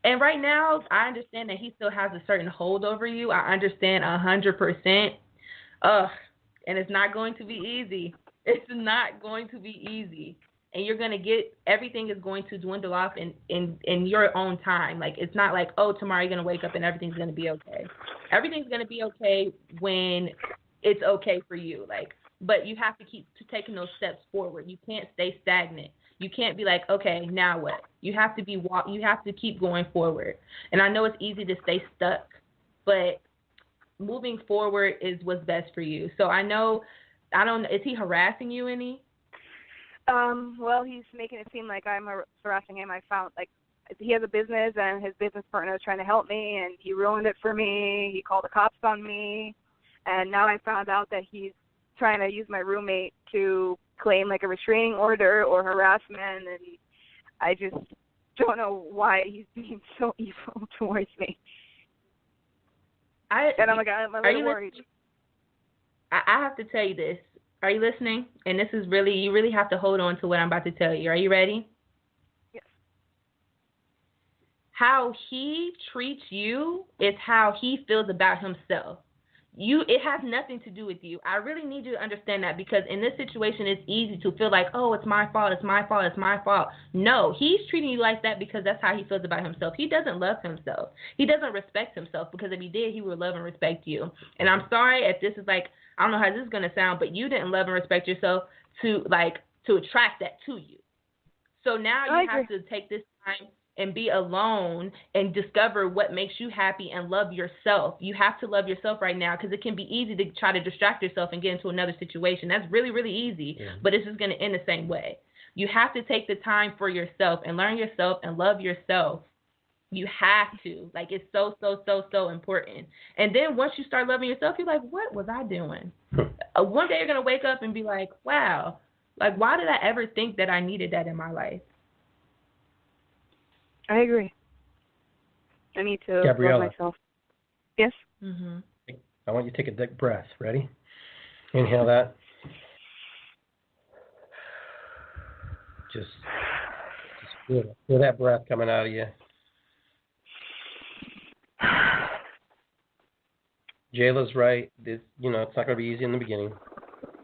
And right now, I understand that he still has a certain hold over you. I understand 100%. And it's not going to be easy. It's not going to be easy. And you're going to get, everything is going to dwindle off in your own time. Like, it's not like, oh, tomorrow you're going to wake up and everything's going to be okay. Everything's going to be okay when it's okay for you. Like, but you have to keep taking those steps forward. You can't stay stagnant. You can't be like, okay, now what? You have to you have to keep going forward. And I know it's easy to stay stuck, but moving forward is what's best for you. So is he harassing you any? Well, he's making it seem like I'm harassing him. I found, like, he has a business, and his business partner is trying to help me, and he ruined it for me. He called the cops on me, and now I found out that he's trying to use my roommate to claim, like, a restraining order or harassment, and I just don't know why he's being so evil towards me. I'm a little worried. I have to tell you this. Are you listening? And this is you really have to hold on to what I'm about to tell you. Are you ready? Yes. How he treats you is how he feels about himself. It has nothing to do with you. I really need you to understand that, because in this situation, it's easy to feel like, oh, it's my fault, it's my fault, it's my fault. No, he's treating you like that because that's how he feels about himself. He doesn't love himself. He doesn't respect himself, because if he did, he would love and respect you. And I'm sorry if this is like, I don't know how this is going to sound, but you didn't love and respect yourself to attract that to you. So now you have to take this time and be alone and discover what makes you happy and love yourself. You have to love yourself right now, because it can be easy to try to distract yourself and get into another situation. That's really, really easy, but it's just going to end the same way. You have to take the time for yourself and learn yourself and love yourself. You have to. Like, it's so, so, so, so important. And then once you start loving yourself, you're like, what was I doing? One day you're going to wake up and be like, wow, like, why did I ever think that I needed that in my life? I agree. I need to Gabriella. love myself. Yes? Mm-hmm. I want you to take a deep breath. Ready? Inhale that. Just feel that breath coming out of you. Jayla's right. It's not going to be easy in the beginning,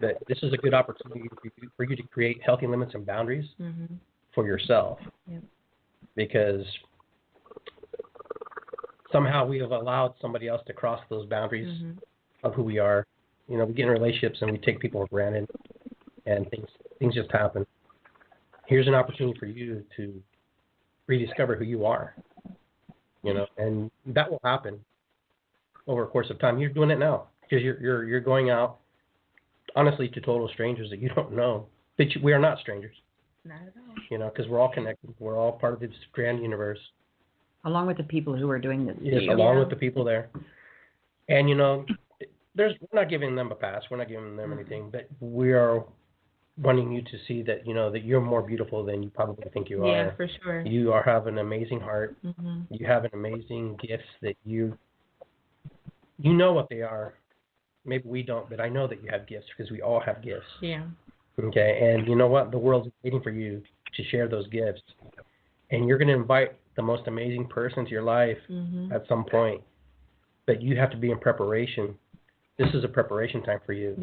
but this is a good opportunity for you to create healthy limits and boundaries for yourself. Yep. Because somehow we have allowed somebody else to cross those boundaries of who we are. We get in relationships and we take people for granted, and things just happen. Here's an opportunity for you to rediscover who you are, and that will happen over a course of time. You're doing it now, because you're going out, honestly, to total strangers that you don't know. But we are not strangers. Not at all. Because we're all connected. We're all part of this grand universe. Along with the people who are doing this. Yes, along with the people there. And, we're not giving them a pass. We're not giving them anything. But we are wanting you to see that, that you're more beautiful than you probably think you are. Yeah, for sure. You have an amazing heart. You have an amazing gifts that you know what they are. Maybe we don't, but I know that you have gifts, because we all have gifts. Yeah. Okay, and you know what? The world's waiting for you to share those gifts. And you're going to invite the most amazing person to your life at some point. But you have to be in preparation. This is a preparation time for you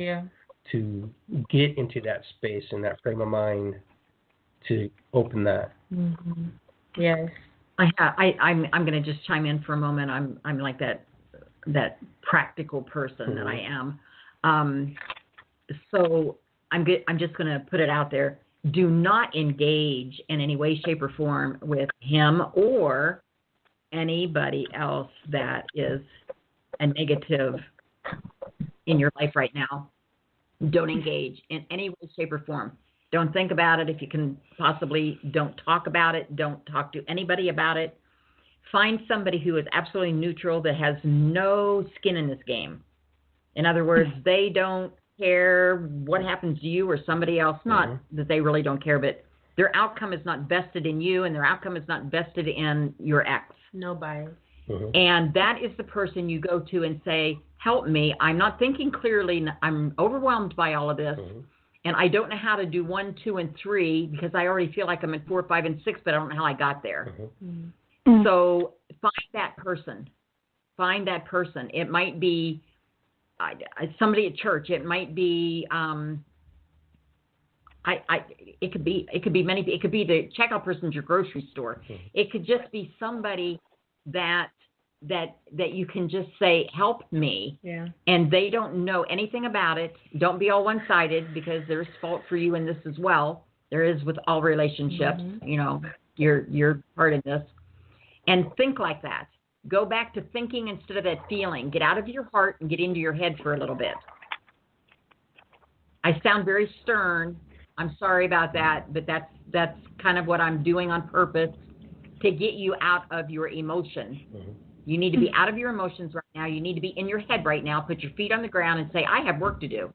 to get into that space and that frame of mind to open that. Yes. I'm going to just chime in for a moment. I'm like that practical person that I am. So I'm just going to put it out there. Do not engage in any way, shape, or form with him or anybody else that is a negative in your life right now. Don't engage in any way, shape, or form. Don't think about it. If you can possibly, don't talk about it. Don't talk to anybody about it. Find somebody who is absolutely neutral, that has no skin in this game. In other words, they don't care what happens to you or somebody else. Not that they really don't care, but their outcome is not vested in you, and their outcome is not vested in your ex. No bias. And that is the person you go to and say, help me. I'm not thinking clearly. I'm overwhelmed by all of this. And I don't know how to do 1, 2, and 3 because I already feel like I'm in 4, 5, and 6, but I don't know how I got there. So find that person. Find that person. It might be somebody at church. It might be it could be many. It could be the checkout person at your grocery store. It could just be somebody that you can just say, help me. Yeah. And they don't know anything about it. Don't be all one-sided, because there's fault for you in this as well. There is with all relationships. You know, you're part of this. And think like that. Go back to thinking instead of that feeling. Get out of your heart and get into your head for a little bit. I sound very stern. I'm sorry about that, but that's kind of what I'm doing on purpose to get you out of your emotions. You need to be out of your emotions right now. You need to be in your head right now. Put your feet on the ground and say, I have work to do.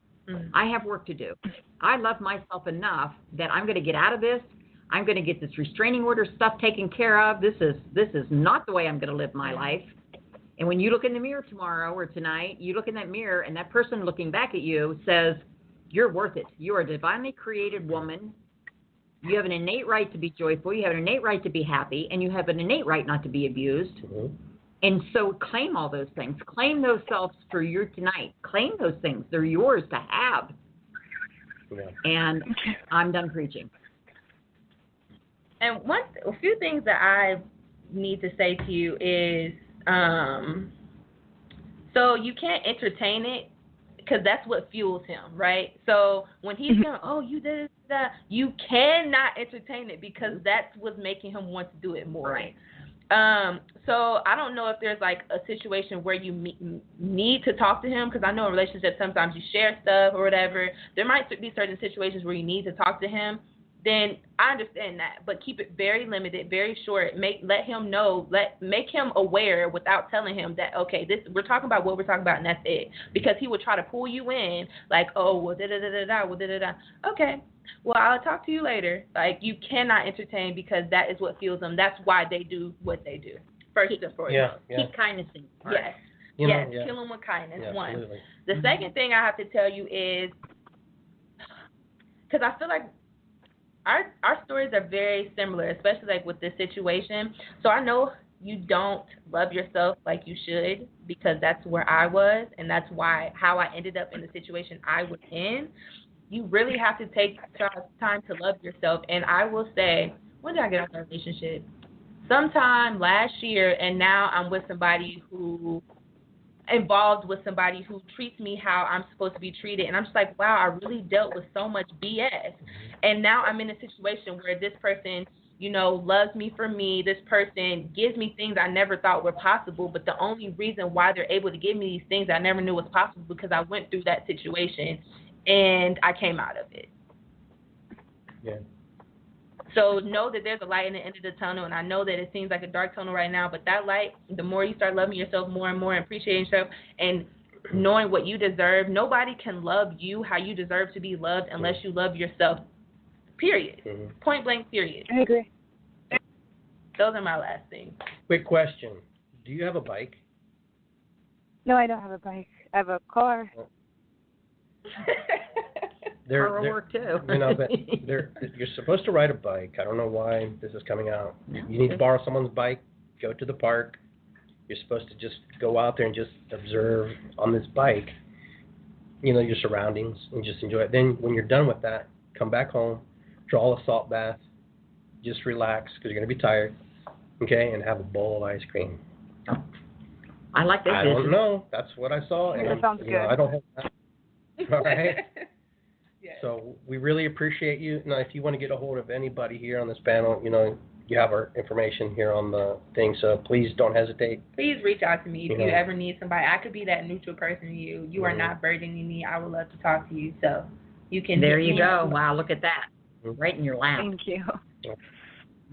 I have work to do. I love myself enough that I'm going to get out of this. I'm going to get this restraining order stuff taken care of. This is not the way I'm going to live my life. And when you look in the mirror tomorrow or tonight, you look in that mirror and that person looking back at you says, you're worth it. You are a divinely created woman. You have an innate right to be joyful. You have an innate right to be happy. And you have an innate right not to be abused. And so claim all those things. Claim those selves for you tonight. Claim those things. They're yours to have. And I'm done preaching. And a few things that I need to say to you is, so you can't entertain it because that's what fuels him, right? So when he's going, oh, you did that, you cannot entertain it because that's what's making him want to do it more. Right. So I don't know if there's like a situation where you need to talk to him, because I know in relationships sometimes you share stuff or whatever. There might be certain situations where you need to talk to him. Then I understand that, but keep it very limited, very short. Let him know, make him aware without telling him that, okay, we're talking about what we're talking about and that's it. Because he would try to pull you in like, oh, well, da-da-da-da-da. Okay, well, I'll talk to you later. Like, you cannot entertain because that is what fuels them. That's why they do what they do. First and foremost. Keep kindness in your heart. Yes. Kill them with kindness. Yeah, one. Absolutely. The second thing I have to tell you is, because I feel like our stories are very similar, especially like with this situation. So I know you don't love yourself like you should, because that's where I was, and that's how I ended up in the situation I was in. You really have to take time to love yourself. And I will say, when did I get out of that relationship? Sometime last year, and now I'm with somebody involved with somebody who treats me how I'm supposed to be treated. And I'm just like, wow, I really dealt with so much BS. And now I'm in a situation where this person, you know, loves me for me. This person gives me things I never thought were possible. But the only reason why they're able to give me these things I never knew was possible because I went through that situation and I came out of it. Yeah. So know that there's a light in the end of the tunnel, and I know that it seems like a dark tunnel right now, but that light, the more you start loving yourself more and more and appreciating yourself and knowing what you deserve, nobody can love you how you deserve to be loved unless you love yourself, period. Point blank, period. I agree. Those are my last things. Quick question. Do you have a bike? No, I don't have a bike. I have a car. Car will work too. You know, but you're supposed to ride a bike. I don't know why this is coming out. You need to borrow someone's bike, go to the park. You're supposed to just go out there and just observe on this bike, you know, your surroundings and just enjoy it. Then when you're done with that, come back home, draw a salt bath, just relax because you're going to be tired, okay, and have a bowl of ice cream. I like that. I don't know. That's what I saw. And that sounds good. I don't have that. All right. Yes. So we really appreciate you. Now, if you want to get a hold of anybody here on this panel, you know, you have our information here on the thing, so please don't hesitate. Please reach out to me if you ever need somebody. I could be that neutral person to you. You are not burdening me. I would love to talk to you. So you can. There you go. Wow, look at that. Right in your lap. Thank you.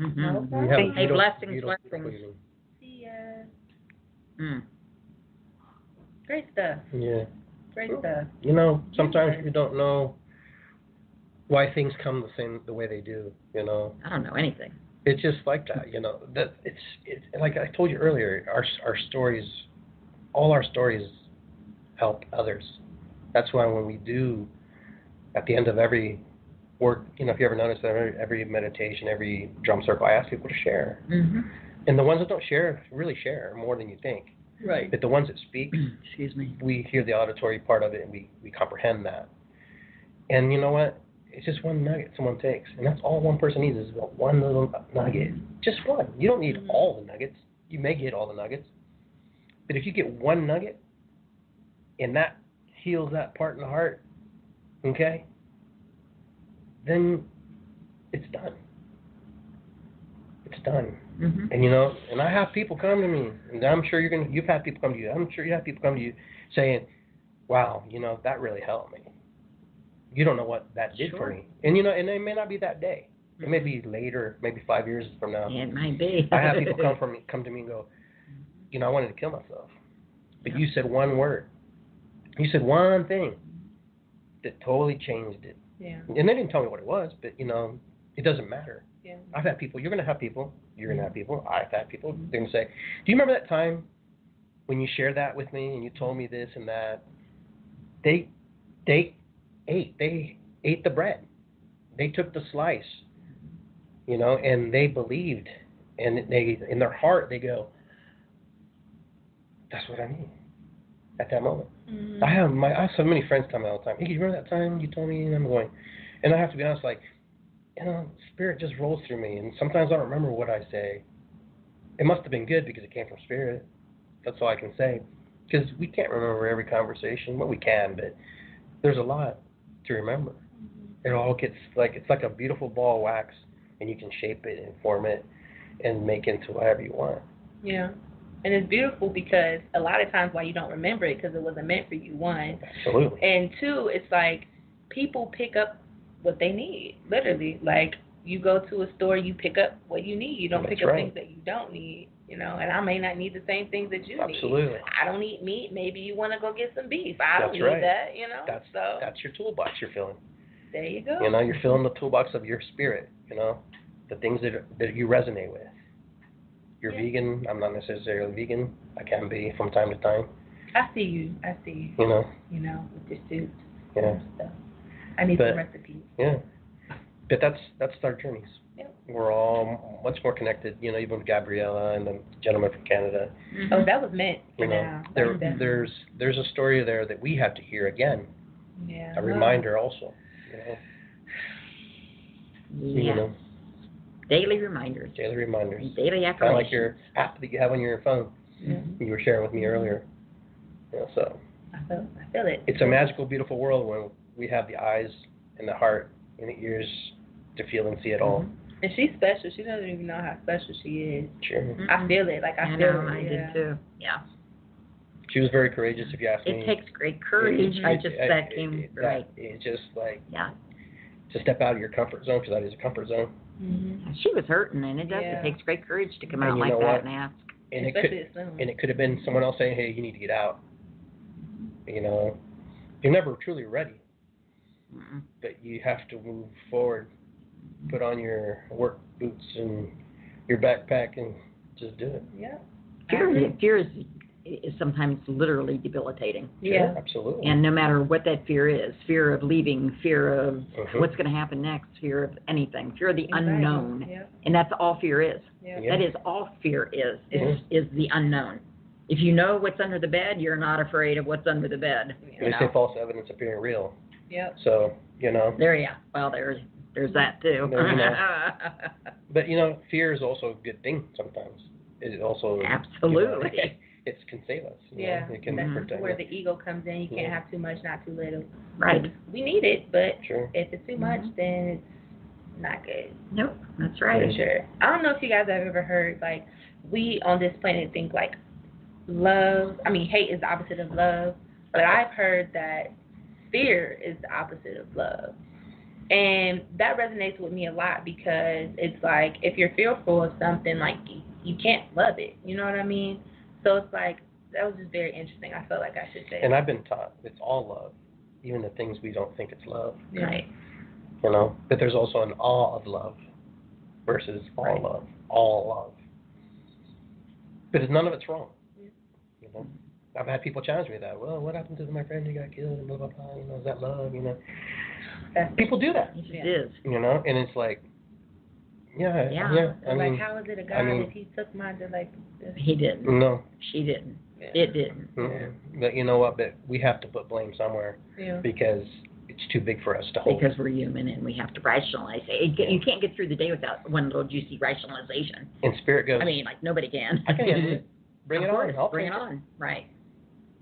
Mm-hmm. Hey, blessings. See ya. Mm. Great stuff. Yeah. Great stuff. You know, sometimes you don't know why things come the way they do. You know. I don't know anything. It's just like that, you know. That it's like I told you earlier. Our stories, all our stories, help others. That's why when we do, at the end of every work, you know, if you ever notice that every meditation, every drum circle, I ask people to share. Mm-hmm. And the ones that don't share really share more than you think. Right. But the ones that speak, excuse me, we hear the auditory part of it and we comprehend that. And you know what? It's just one nugget someone takes, and that's all one person needs is one little nugget. Just one. You don't need all the nuggets. You may get all the nuggets, but if you get one nugget, and that heals that part in the heart, okay, then it's done. It's done. Mm-hmm. And you know, and I have people come to me, and I'm sure you've had people come to you. I'm sure you have people come to you saying, "Wow, you know, that really helped me." You don't know what that did for me. And, you know, and it may not be that day. It may be later, maybe 5 years from now. Yeah, it might be. I have people come to me and go, you know, I wanted to kill myself. But you said one word. You said one thing that totally changed it. Yeah. And they didn't tell me what it was, but, you know, it doesn't matter. Yeah. I've had people. You're going to have people. You're going to have people. I've had people. They're going to say, do you remember that time when you shared that with me and you told me this and that? They ate the bread. They took the slice, you know, and they believed, and they in their heart they go, that's what I need at that moment. Mm-hmm. I have so many friends tell me all the time, Iggy, you remember that time you told me? And I'm going, and I have to be honest, like, you know, spirit just rolls through me, and sometimes I don't remember what I say. It must have been good because it came from spirit. That's all I can say, because we can't remember every conversation. Well, we can, but there's a lot to remember. It all gets it's like a beautiful ball of wax, and you can shape it and form it and make it into whatever you want. Yeah. And it's beautiful because a lot of times why you don't remember it because it wasn't meant for you, one. Absolutely. And two, it's like people pick up what they need, literally. Like you go to a store, you pick up what you need. You don't pick up things that you don't need, you know. And I may not need the same things that you need. Absolutely. I don't eat meat. Maybe you want to go get some beef. I don't need that, you know. That's your toolbox you're filling. There you go. You know, you're filling the toolbox of your spirit, you know, the things that you resonate with. You're vegan. I'm not necessarily vegan. I can be from time to time. I see you. You know. You know, with your suits. Yeah. Stuff. I need some recipes. Yeah. But that's our journeys. Yep. We're all much more connected, you know, even with Gabriella and the gentleman from Canada. Mm-hmm. Oh, that was meant for now. There's a story there that we have to hear again. Yeah. A reminder also. Yeah. You know. Daily reminders. Daily reminders. Daily affirmations. Kind of like your app that you have on your phone. Mm-hmm. You were sharing with me earlier. You know, so. I feel it. It's a magical, beautiful world when we have the eyes and the heart and the ears to feel and see it all. And she's special. She doesn't even know how special she is. Sure. Mm-hmm. I feel it. Like I feel it. I did too. Yeah. She was very courageous, if you ask me. It takes great courage. That came right. It's just like to step out of your comfort zone, because that is a comfort zone. Mm-hmm. She was hurting, and it does. It takes great courage to come out like that and ask. And it could have been someone else saying, "Hey, you need to get out." You know, you're never truly ready, but you have to move forward. Put on your work boots and your backpack and just do it. Yeah. Fear is sometimes literally debilitating. Yeah, absolutely. And no matter what that fear is, fear of leaving, fear of what's going to happen next, fear of anything, fear of the unknown. Yeah. And that's all fear is. Yeah. That is all fear is the unknown. If you know what's under the bed, you're not afraid of what's under the bed. They say false evidence appearing real. Yep. So, you know. Well, there's that too. But, you know, fear is also a good thing sometimes. It also absolutely. it can save us. Yeah, it can that's protect where us. the ego comes in. You can't have too much, not too little. Right. We need it, but Sure. if it's too much, then it's not good. Nope, that's right. For sure. I don't know if you guys have ever heard, like, we on this planet think, like, hate is the opposite of love, but I've heard that fear is the opposite of love. And that resonates with me a lot because it's like, if you're fearful of something, like, you can't love it. You know what I mean? So it's like, that was just very interesting. I felt like I should say. And I've been taught it's all love, even the things we don't think it's love. Yeah. Right. But there's also an awe of love versus all love. All love. But none of it's wrong. I've had people challenge me that. Well, what happened to my friend who got killed and blah, blah, blah. Is that love? People do that. It is. And it's like, yeah. I mean, how is it a God if he took mine to like this? He didn't. No. She didn't. Yeah. It didn't. Mm-hmm. But you know what? But we have to put blame somewhere because it's too big for us to hold. Because we're human and we have to rationalize it. You can't get through the day without one little juicy rationalization. And Spirit goes, I mean, like, nobody can. I can handle it. Bring it on. I'll Bring take it on. Right.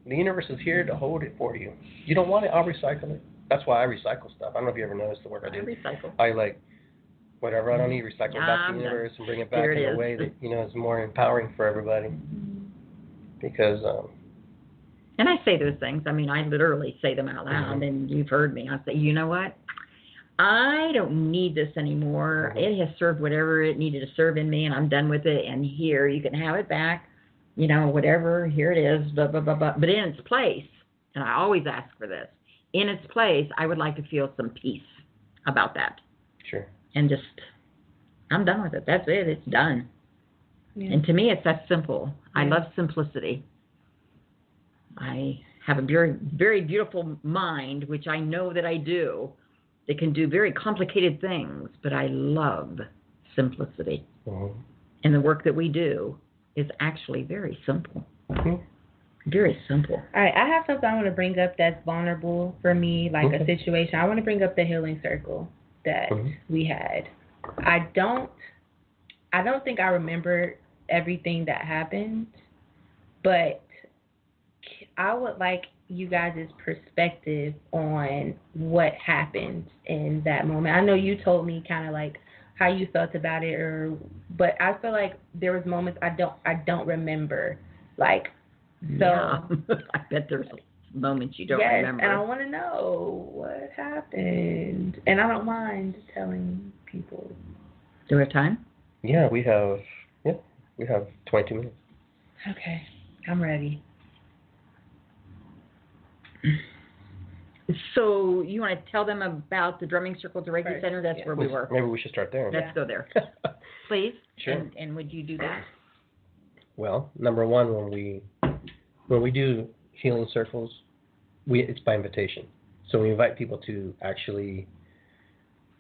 The universe is here to hold it for you. You don't want it, I'll recycle it. That's why I recycle stuff. I don't know if you ever noticed the work I do. Recycle. I like whatever I don't need, recycle back to the universe and bring it back in a way that is more empowering for everybody. Because and I say those things. I mean, I literally say them out loud, and you've heard me. I say, you know what? I don't need this anymore. It has served whatever it needed to serve in me, and I'm done with it. And here, you can have it back. Whatever. Here it is. Blah blah blah blah. But in its place, and I always ask for this. In its place, I would like to feel some peace about that. Sure. And just, I'm done with it. That's it. It's done. Yeah. And to me, it's that simple. Yeah. I love simplicity. I have a very, very beautiful mind, which I know that I do, that can do very complicated things, but I love simplicity. Mm-hmm. And the work that we do is actually very simple. Mm-hmm. Very simple. All right, I have something I want to bring up that's vulnerable for me, like a situation. I want to bring up the healing circle that we had. I don't think I remember everything that happened, but I would like you guys' perspective on what happened in that moment. I know you told me kind of like how you felt about it, but I feel like there was moments I don't remember, like. So yeah. I bet there's moments you don't remember. And I want to know what happened. And I don't mind telling people. Do we have time? Yeah, we have 22 minutes. Okay, I'm ready. So you want to tell them about the drumming circle at the Reiki Center? That's where we were. Maybe we should start there. Let's go there. Please. Sure. And would you do that? Well, number one, when we do healing circles, it's by invitation. So we invite people to actually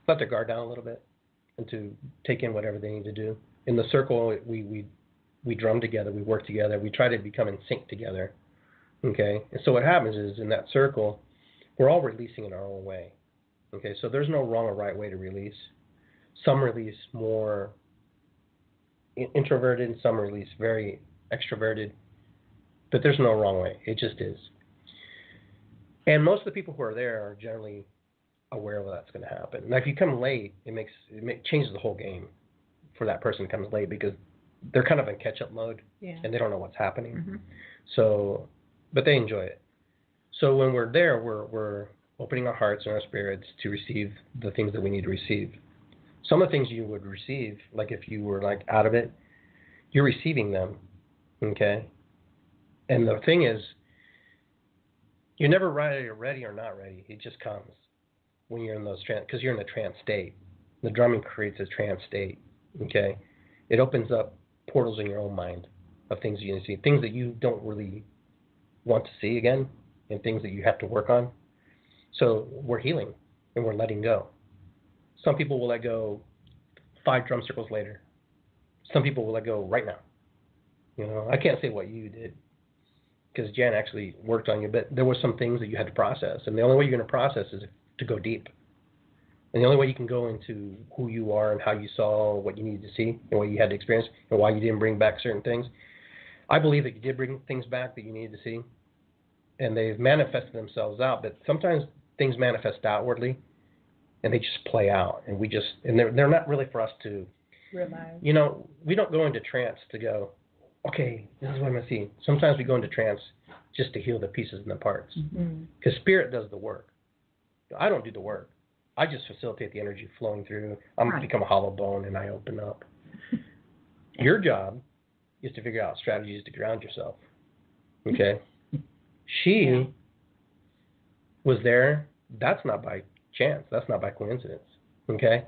let their guard down a little bit and to take in whatever they need to do. In the circle, we drum together, we work together, we try to become in sync together. Okay? And so what happens is in that circle, we're all releasing in our own way. Okay? So there's no wrong or right way to release. Some release more introverted, some release very extroverted. But there's no wrong way. It just is. And most of the people who are there are generally aware of that's going to happen. Now, if you come late, it changes the whole game for that person who comes late because they're kind of in catch-up mode and they don't know what's happening. Mm-hmm. So, but they enjoy it. So when we're there, we're opening our hearts and our spirits to receive the things that we need to receive. Some of the things you would receive, like if you were like out of it, you're receiving them. Okay. And the thing is, you're never ready or not ready. It just comes when you're in those trance, because you're in a trance state. The drumming creates a trance state, okay? It opens up portals in your own mind of things you can see, things that you don't really want to see again, and things that you have to work on. So we're healing, and we're letting go. Some people will let go 5 drum circles later. Some people will let go right now. I can't say what you did, because Jan actually worked on you, but there were some things that you had to process. And the only way you're going to process is to go deep. And the only way you can go into who you are and how you saw what you needed to see and what you had to experience and why you didn't bring back certain things. I believe that you did bring things back that you needed to see, and they've manifested themselves out. But sometimes things manifest outwardly, and they just play out, and they're not really for us to realize. You know, we don't go into trance to go, okay, this is what I'm going to see. Sometimes we go into trance just to heal the pieces and the parts. Because spirit does the work. I don't do the work. I just facilitate the energy flowing through. I'm become a hollow bone and I open up. Your job is to figure out strategies to ground yourself. Okay? She was there. That's not by chance. That's not by coincidence. Okay?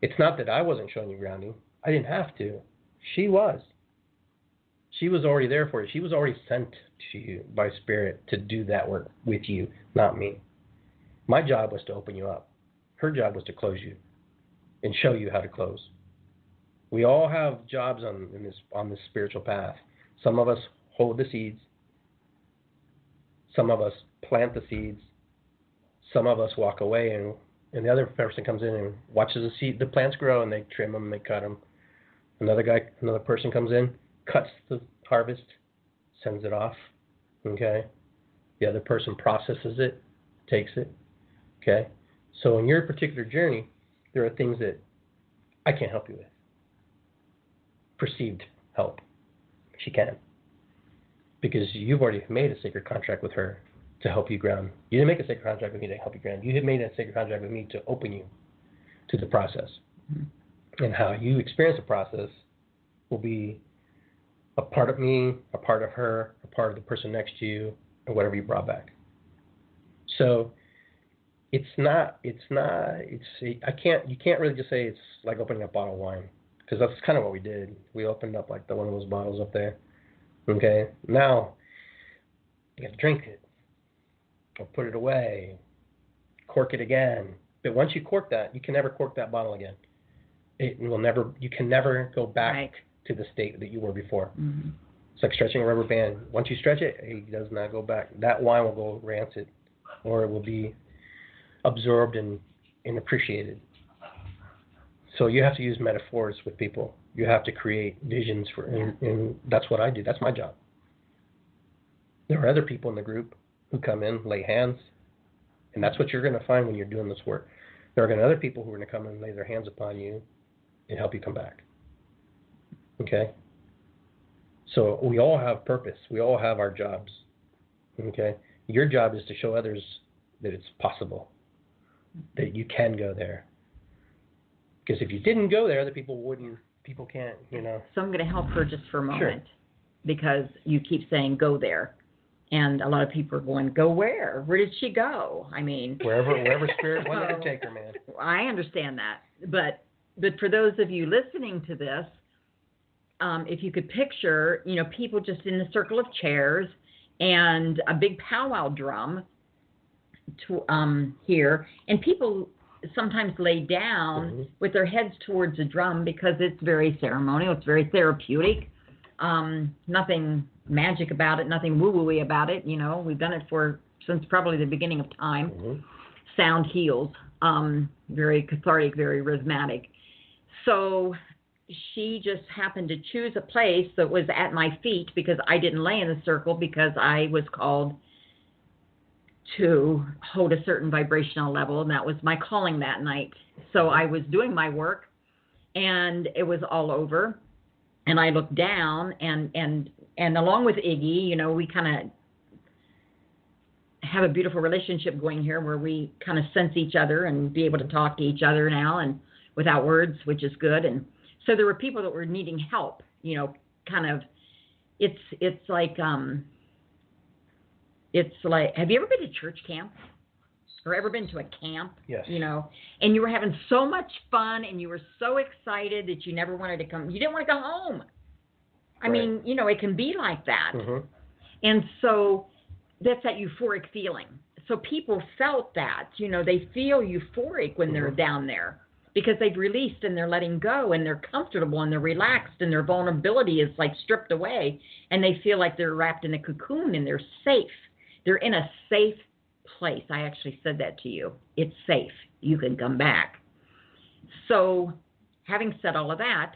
It's not that I wasn't showing you grounding. I didn't have to. She was. She was already there for you. She was already sent to you by spirit to do that work with you, not me. My job was to open you up. Her job was to close you and show you how to close. We all have jobs on this spiritual path. Some of us hold the seeds. Some of us plant the seeds. Some of us walk away and the other person comes in and watches the plants grow and they trim them and they cut them. Another person comes in, cuts the harvest, sends it off. Okay? The other person processes it, takes it. Okay? So in your particular journey, there are things that I can't help you with. Perceived help. She can. Because you've already made a sacred contract with her to help you ground. You didn't make a sacred contract with me to help you ground. You had made a sacred contract with me to open you to the process. And how you experience the process will be a part of me, a part of her, a part of the person next to you, and whatever you brought back. So you can't really just say it's like opening a bottle of wine, because that's kind of what we did. We opened up like one of those bottles up there. Okay, now you have to drink it, or put it away, cork it again. But once you cork that, you can never cork that bottle again. You can never go back to the state that you were before. Mm-hmm. It's like stretching a rubber band. Once you stretch it, it does not go back. That wine will go rancid, or it will be absorbed and appreciated. So you have to use metaphors with people. You have to create visions and that's what I do. That's my job. There are other people in the group who come in, lay hands, and that's what you're going to find when you're doing this work. There are going to be other people who are going to come and lay their hands upon you and help you come back. Okay? So we all have purpose. We all have our jobs. Okay? Your job is to show others that it's possible, that you can go there. Because if you didn't go there, other people wouldn't. People can't, So I'm going to help her just for a moment, because you keep saying go there. And a lot of people are going, go where? Where did she go? I mean, wherever spirit wanted to take her, man. I understand that. But for those of you listening to this, if you could picture, people just in a circle of chairs and a big powwow drum here, and people sometimes lay down with their heads towards the drum because it's very ceremonial, it's very therapeutic. Nothing magic about it, nothing woo-woo-y about it. We've done it since probably the beginning of time. Mm-hmm. Sound heals. Very cathartic, very rhythmic. So she just happened to choose a place that was at my feet because I didn't lay in the circle because I was called to hold a certain vibrational level, and that was my calling that night. So I was doing my work, and it was all over. And I looked down, and along with Iggy, we kind of have a beautiful relationship going here where we kind of sense each other and be able to talk to each other now and without words, which is good. And so there were people that were needing help, kind of. It's like have you ever been to church camp? Or ever been to a camp? Yes. And you were having so much fun and you were so excited that you never wanted to come. You didn't want to go home. I mean, it can be like that. Mm-hmm. And so that's that euphoric feeling. So people felt that, they feel euphoric when they're down there because they've released and they're letting go and they're comfortable and they're relaxed and their vulnerability is like stripped away and they feel like they're wrapped in a cocoon and they're safe. They're in a safe place. I actually said that to you. It's safe. You can come back. So having said all of that,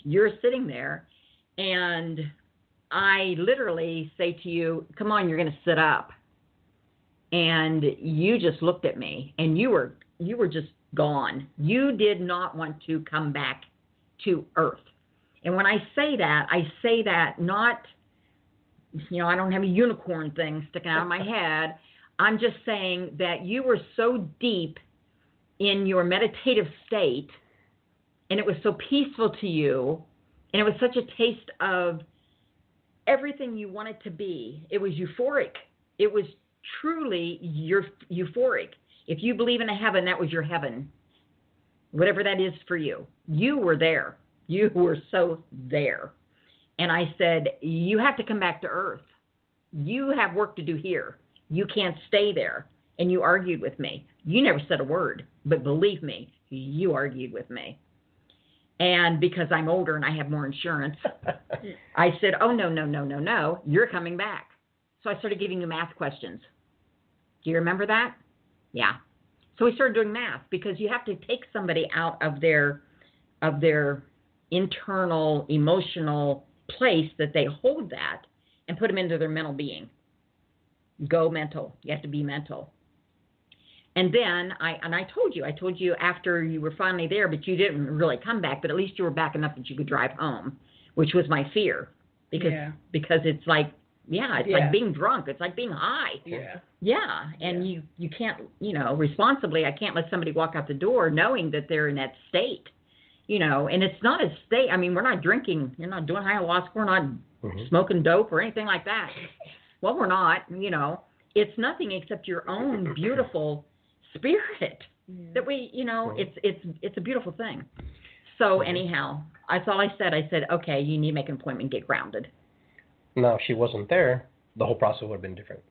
you're sitting there And I literally say to you, come on, you're going to sit up. And you just looked at me, and you were just gone. You did not want to come back to Earth. And when I say that not, I don't have a unicorn thing sticking out of my head. I'm just saying that you were so deep in your meditative state, and it was so peaceful to you, and it was such a taste of everything you wanted to be. It was euphoric. It was truly euphoric. If you believe in a heaven, that was your heaven. Whatever that is for you. You were there. You were so there. And I said, you have to come back to Earth. You have work to do here. You can't stay there. And you argued with me. You never said a word, but believe me, you argued with me. And because I'm older and I have more insurance, I said, oh, no, you're coming back. So I started giving you math questions. Do you remember that? Yeah. So we started doing math because you have to take somebody out of their internal emotional place that they hold that and put them into their mental being. Go mental. You have to be mental. And then I told you after you were finally there, but you didn't really come back, but at least you were back enough that you could drive home, which was my fear because it's like, it's like being drunk. It's like being high. Yeah. Yeah. And you can't, responsibly, I can't let somebody walk out the door knowing that they're in that state, and it's not a state. I mean, we're not drinking. You're not doing ayahuasca. We're not smoking dope or anything like that. Well, we're not, it's nothing except your own beautiful spirit that we, it's a beautiful thing. So anyhow, that's all I said. I said, okay, you need to make an appointment, get grounded. Now, if she wasn't there, the whole process would have been different.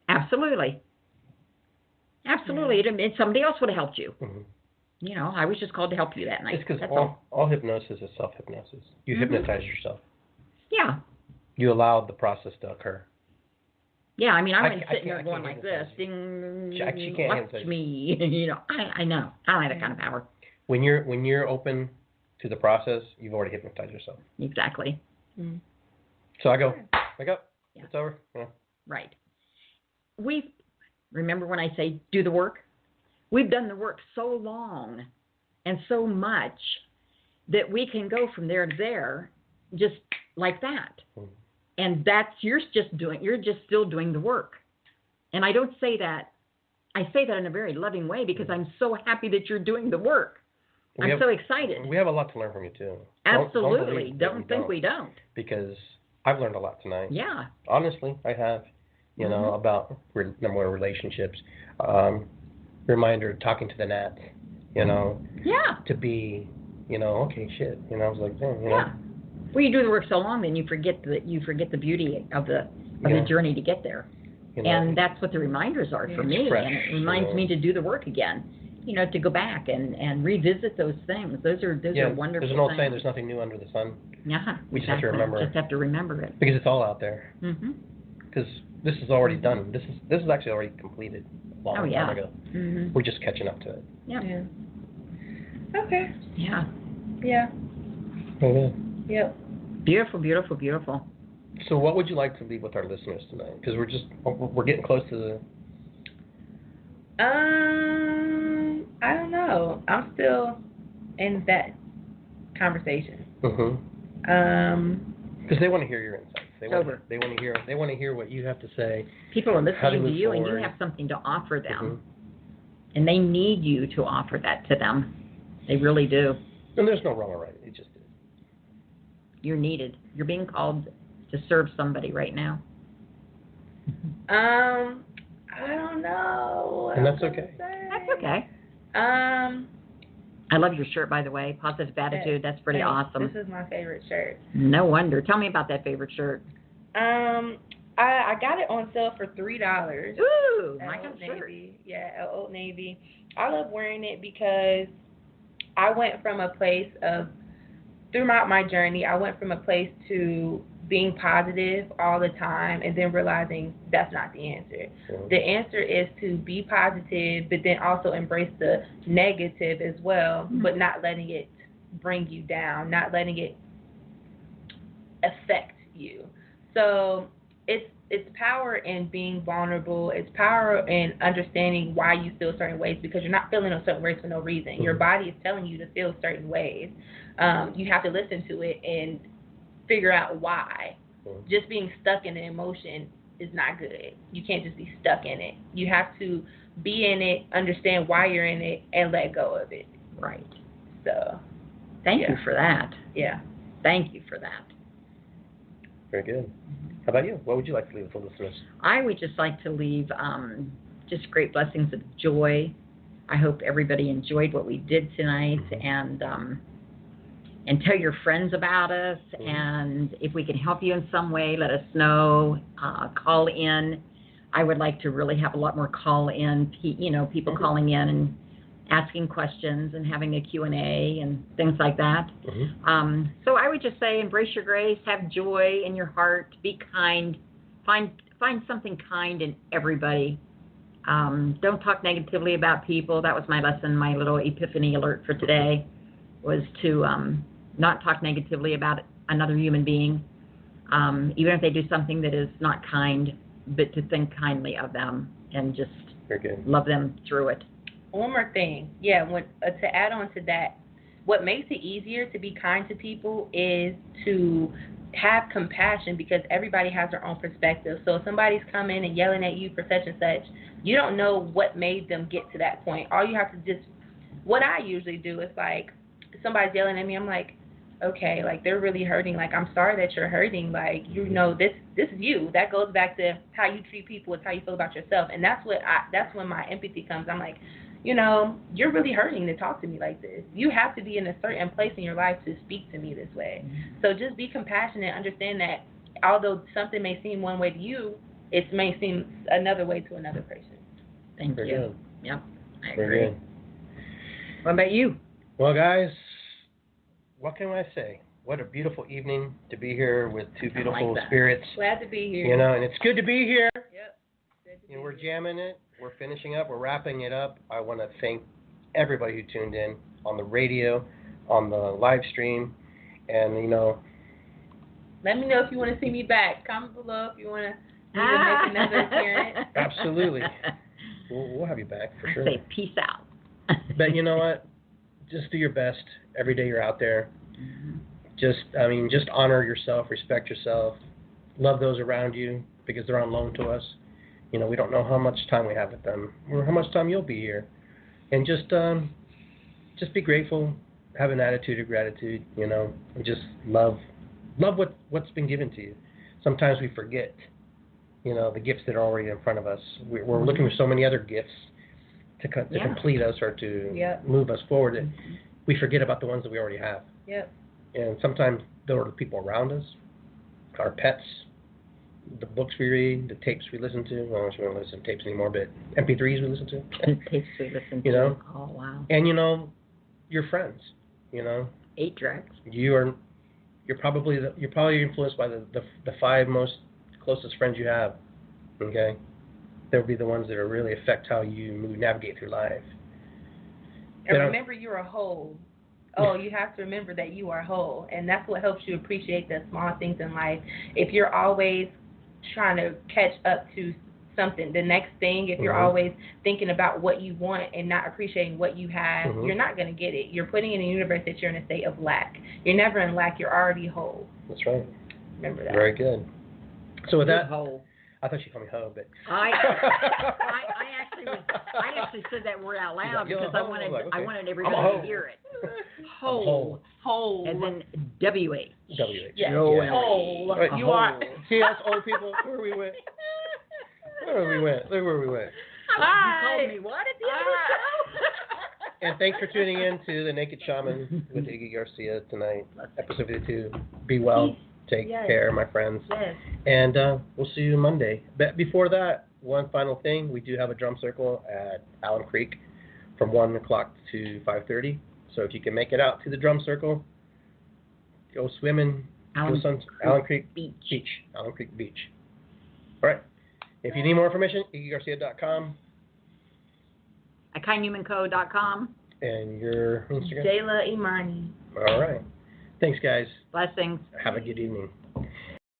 Absolutely. Somebody else would have helped you. I was just called to help you that night. It's because all hypnosis is self-hypnosis. You hypnotize yourself. Yeah. You allowed the process to occur. Yeah, I mean, I wasn't sitting there going like this. Ding, she can't watch me. I know. I don't have that kind of power. When you're open to the process, you've already hypnotized yourself. Exactly. So I go, wake up. Yeah. It's over. Yeah. Right. Remember when I say do the work? We've done the work so long and so much that we can go from there to there just like that. And you're just still doing the work. And I don't say that, I say that in a very loving way because I'm so happy that you're doing the work. I'm so excited. We have a lot to learn from you too. Absolutely. Don't think we don't. Because I've learned a lot tonight. Yeah. Honestly, I have, about number one, relationships. Reminder, talking to the gnat, Yeah. To be, okay, shit. I was like, Yeah. Well, you do the work so long, then you forget the beauty of the journey to get there. And that's what the reminders are for me. Fresh, and it reminds me to do the work again. To go back and revisit those things. Those are wonderful. There's an old things. saying, there's nothing new under the sun. Yeah. We just have to remember. Just have to remember it. Because it's all out there. Because this is already done. This is actually already completed a long time ago. We're just catching up to it. Yeah. Okay. Yeah. Yeah. Okay. Yep. Beautiful, beautiful, beautiful. So what would you like to leave with our listeners tonight? Because we're getting close to the... I don't know. I'm still in that conversation. Because they want to hear your insights. They want to hear what you have to say. People are listening to you, and you have something to offer them, and they need you to offer that to them. They really do. And there's no wrong or right. It just is. You're needed. You're being called to serve somebody right now. I don't know. And that's okay. That's okay. I love your shirt, by the way. Positive attitude. That's pretty awesome. This is my favorite shirt. No wonder. Tell me about that favorite shirt. I got it on sale for $3. Ooh, my Old shirt. Navy. Yeah, at Old Navy. I love wearing it because I went from a place of, throughout my journey, I went from a place to being positive all the time and then realizing that's not the answer. The answer is to be positive, but then also embrace the negative as well, but not letting it bring you down, not letting it affect you. So it's power in being vulnerable. It's power in understanding why you feel certain ways, because you're not feeling a certain ways for no reason. Your body is telling you to feel certain ways. You have to listen to it and figure out why. Just being stuck in an emotion is not good. You can't just be stuck in it. You have to be in it, understand why you're in it, and let go of it. Right. So, thank you for that. Yeah. Thank you for that. Very good. How about you? What would you like to leave with the listeners? I would just like to leave just great blessings of joy. I hope everybody enjoyed what we did tonight, and tell your friends about us. And if we can help you in some way, let us know. Call in. I would like to really have a lot more call-in, people calling in and asking questions and having a Q&A and things like that. So I would just say embrace your grace, have joy in your heart, be kind, find something kind in everybody. Don't talk negatively about people. That was my lesson, my little epiphany alert for today, was to not talk negatively about another human being, even if they do something that is not kind, but to think kindly of them and just love them through it. One more thing. Yeah, to add on to that, what makes it easier to be kind to people is to have compassion, because everybody has their own perspective. So if somebody's coming and yelling at you for such and such, you don't know what made them get to that point. All you have to just, what I usually do is like, somebody's yelling at me, I'm like, okay, like they're really hurting. Like, I'm sorry that you're hurting. Like, this is you. That goes back to how you treat people. It's how you feel about yourself. And that's when my empathy comes. I'm like, you're really hurting to talk to me like this. You have to be in a certain place in your life to speak to me this way. So just be compassionate. Understand that although something may seem one way to you, it may seem another way to another person. Thank Very you. good. Yep, I Very agree. good. What about you? Well, guys, what can I say? What a beautiful evening to be here with two beautiful spirits. Glad to be here. And it's good to be here. Yep. We're jamming it. We're finishing up. We're wrapping it up. I want to thank everybody who tuned in on the radio, on the live stream, and let me know if you want to see me back. Comment below if you want to make another appearance. Absolutely. We'll have you back for sure. Say peace out. But you know what? Just do your best every day you're out there. Just honor yourself, respect yourself, love those around you, because they're on loan to us. We don't know how much time we have with them or how much time you'll be here. And just be grateful, have an attitude of gratitude, and just love what's been given to you. Sometimes we forget, the gifts that are already in front of us. We're looking for so many other gifts to complete us or to move us forward. We forget about the ones that we already have. Yep. And sometimes those are the people around us, our pets, the books we read, the tapes we listen to. Well, we don't listen to tapes anymore, but MP3s we listen to. Tapes we listen to. Oh, wow. And, your friends, 8 tracks. You're probably influenced by the 5 most closest friends you have, okay? They'll be the ones that will really affect how you navigate through life. And remember, you're a whole. You have to remember that you are whole, and that's what helps you appreciate the small things in life. If you're always trying to catch up to something, the next thing, if you're always thinking about what you want and not appreciating what you have, you're not going to get it. You're putting in a universe that you're in a state of lack. You're never in lack. You're already whole. That's right. Remember that. Very good. So with that, whole. I thought she called me ho, but I actually said that word out loud because I wanted everybody to hear it. Whole. As in W-H. W-H. Yeah. Whole. Right. You are. See us old people, where we went. Look where we went. Hi. You told me what at the end of the show? And thanks for tuning in to The Naked Shaman with Iggy Garcia tonight, episode 52. Be well. Take care, my friends. Yes. And we'll see you Monday. But before that, one final thing. We do have a drum circle at Allen Creek from 1 o'clock to 5:30. So if you can make it out to the drum circle, go swimming. Allen Creek Beach. Allen Creek Beach. All right. If you need more information, IggyGarcia.com. KaiNewmanCo.com. And your Instagram? Jayla Imani. All right. Thanks, guys. Blessings. Have a good evening.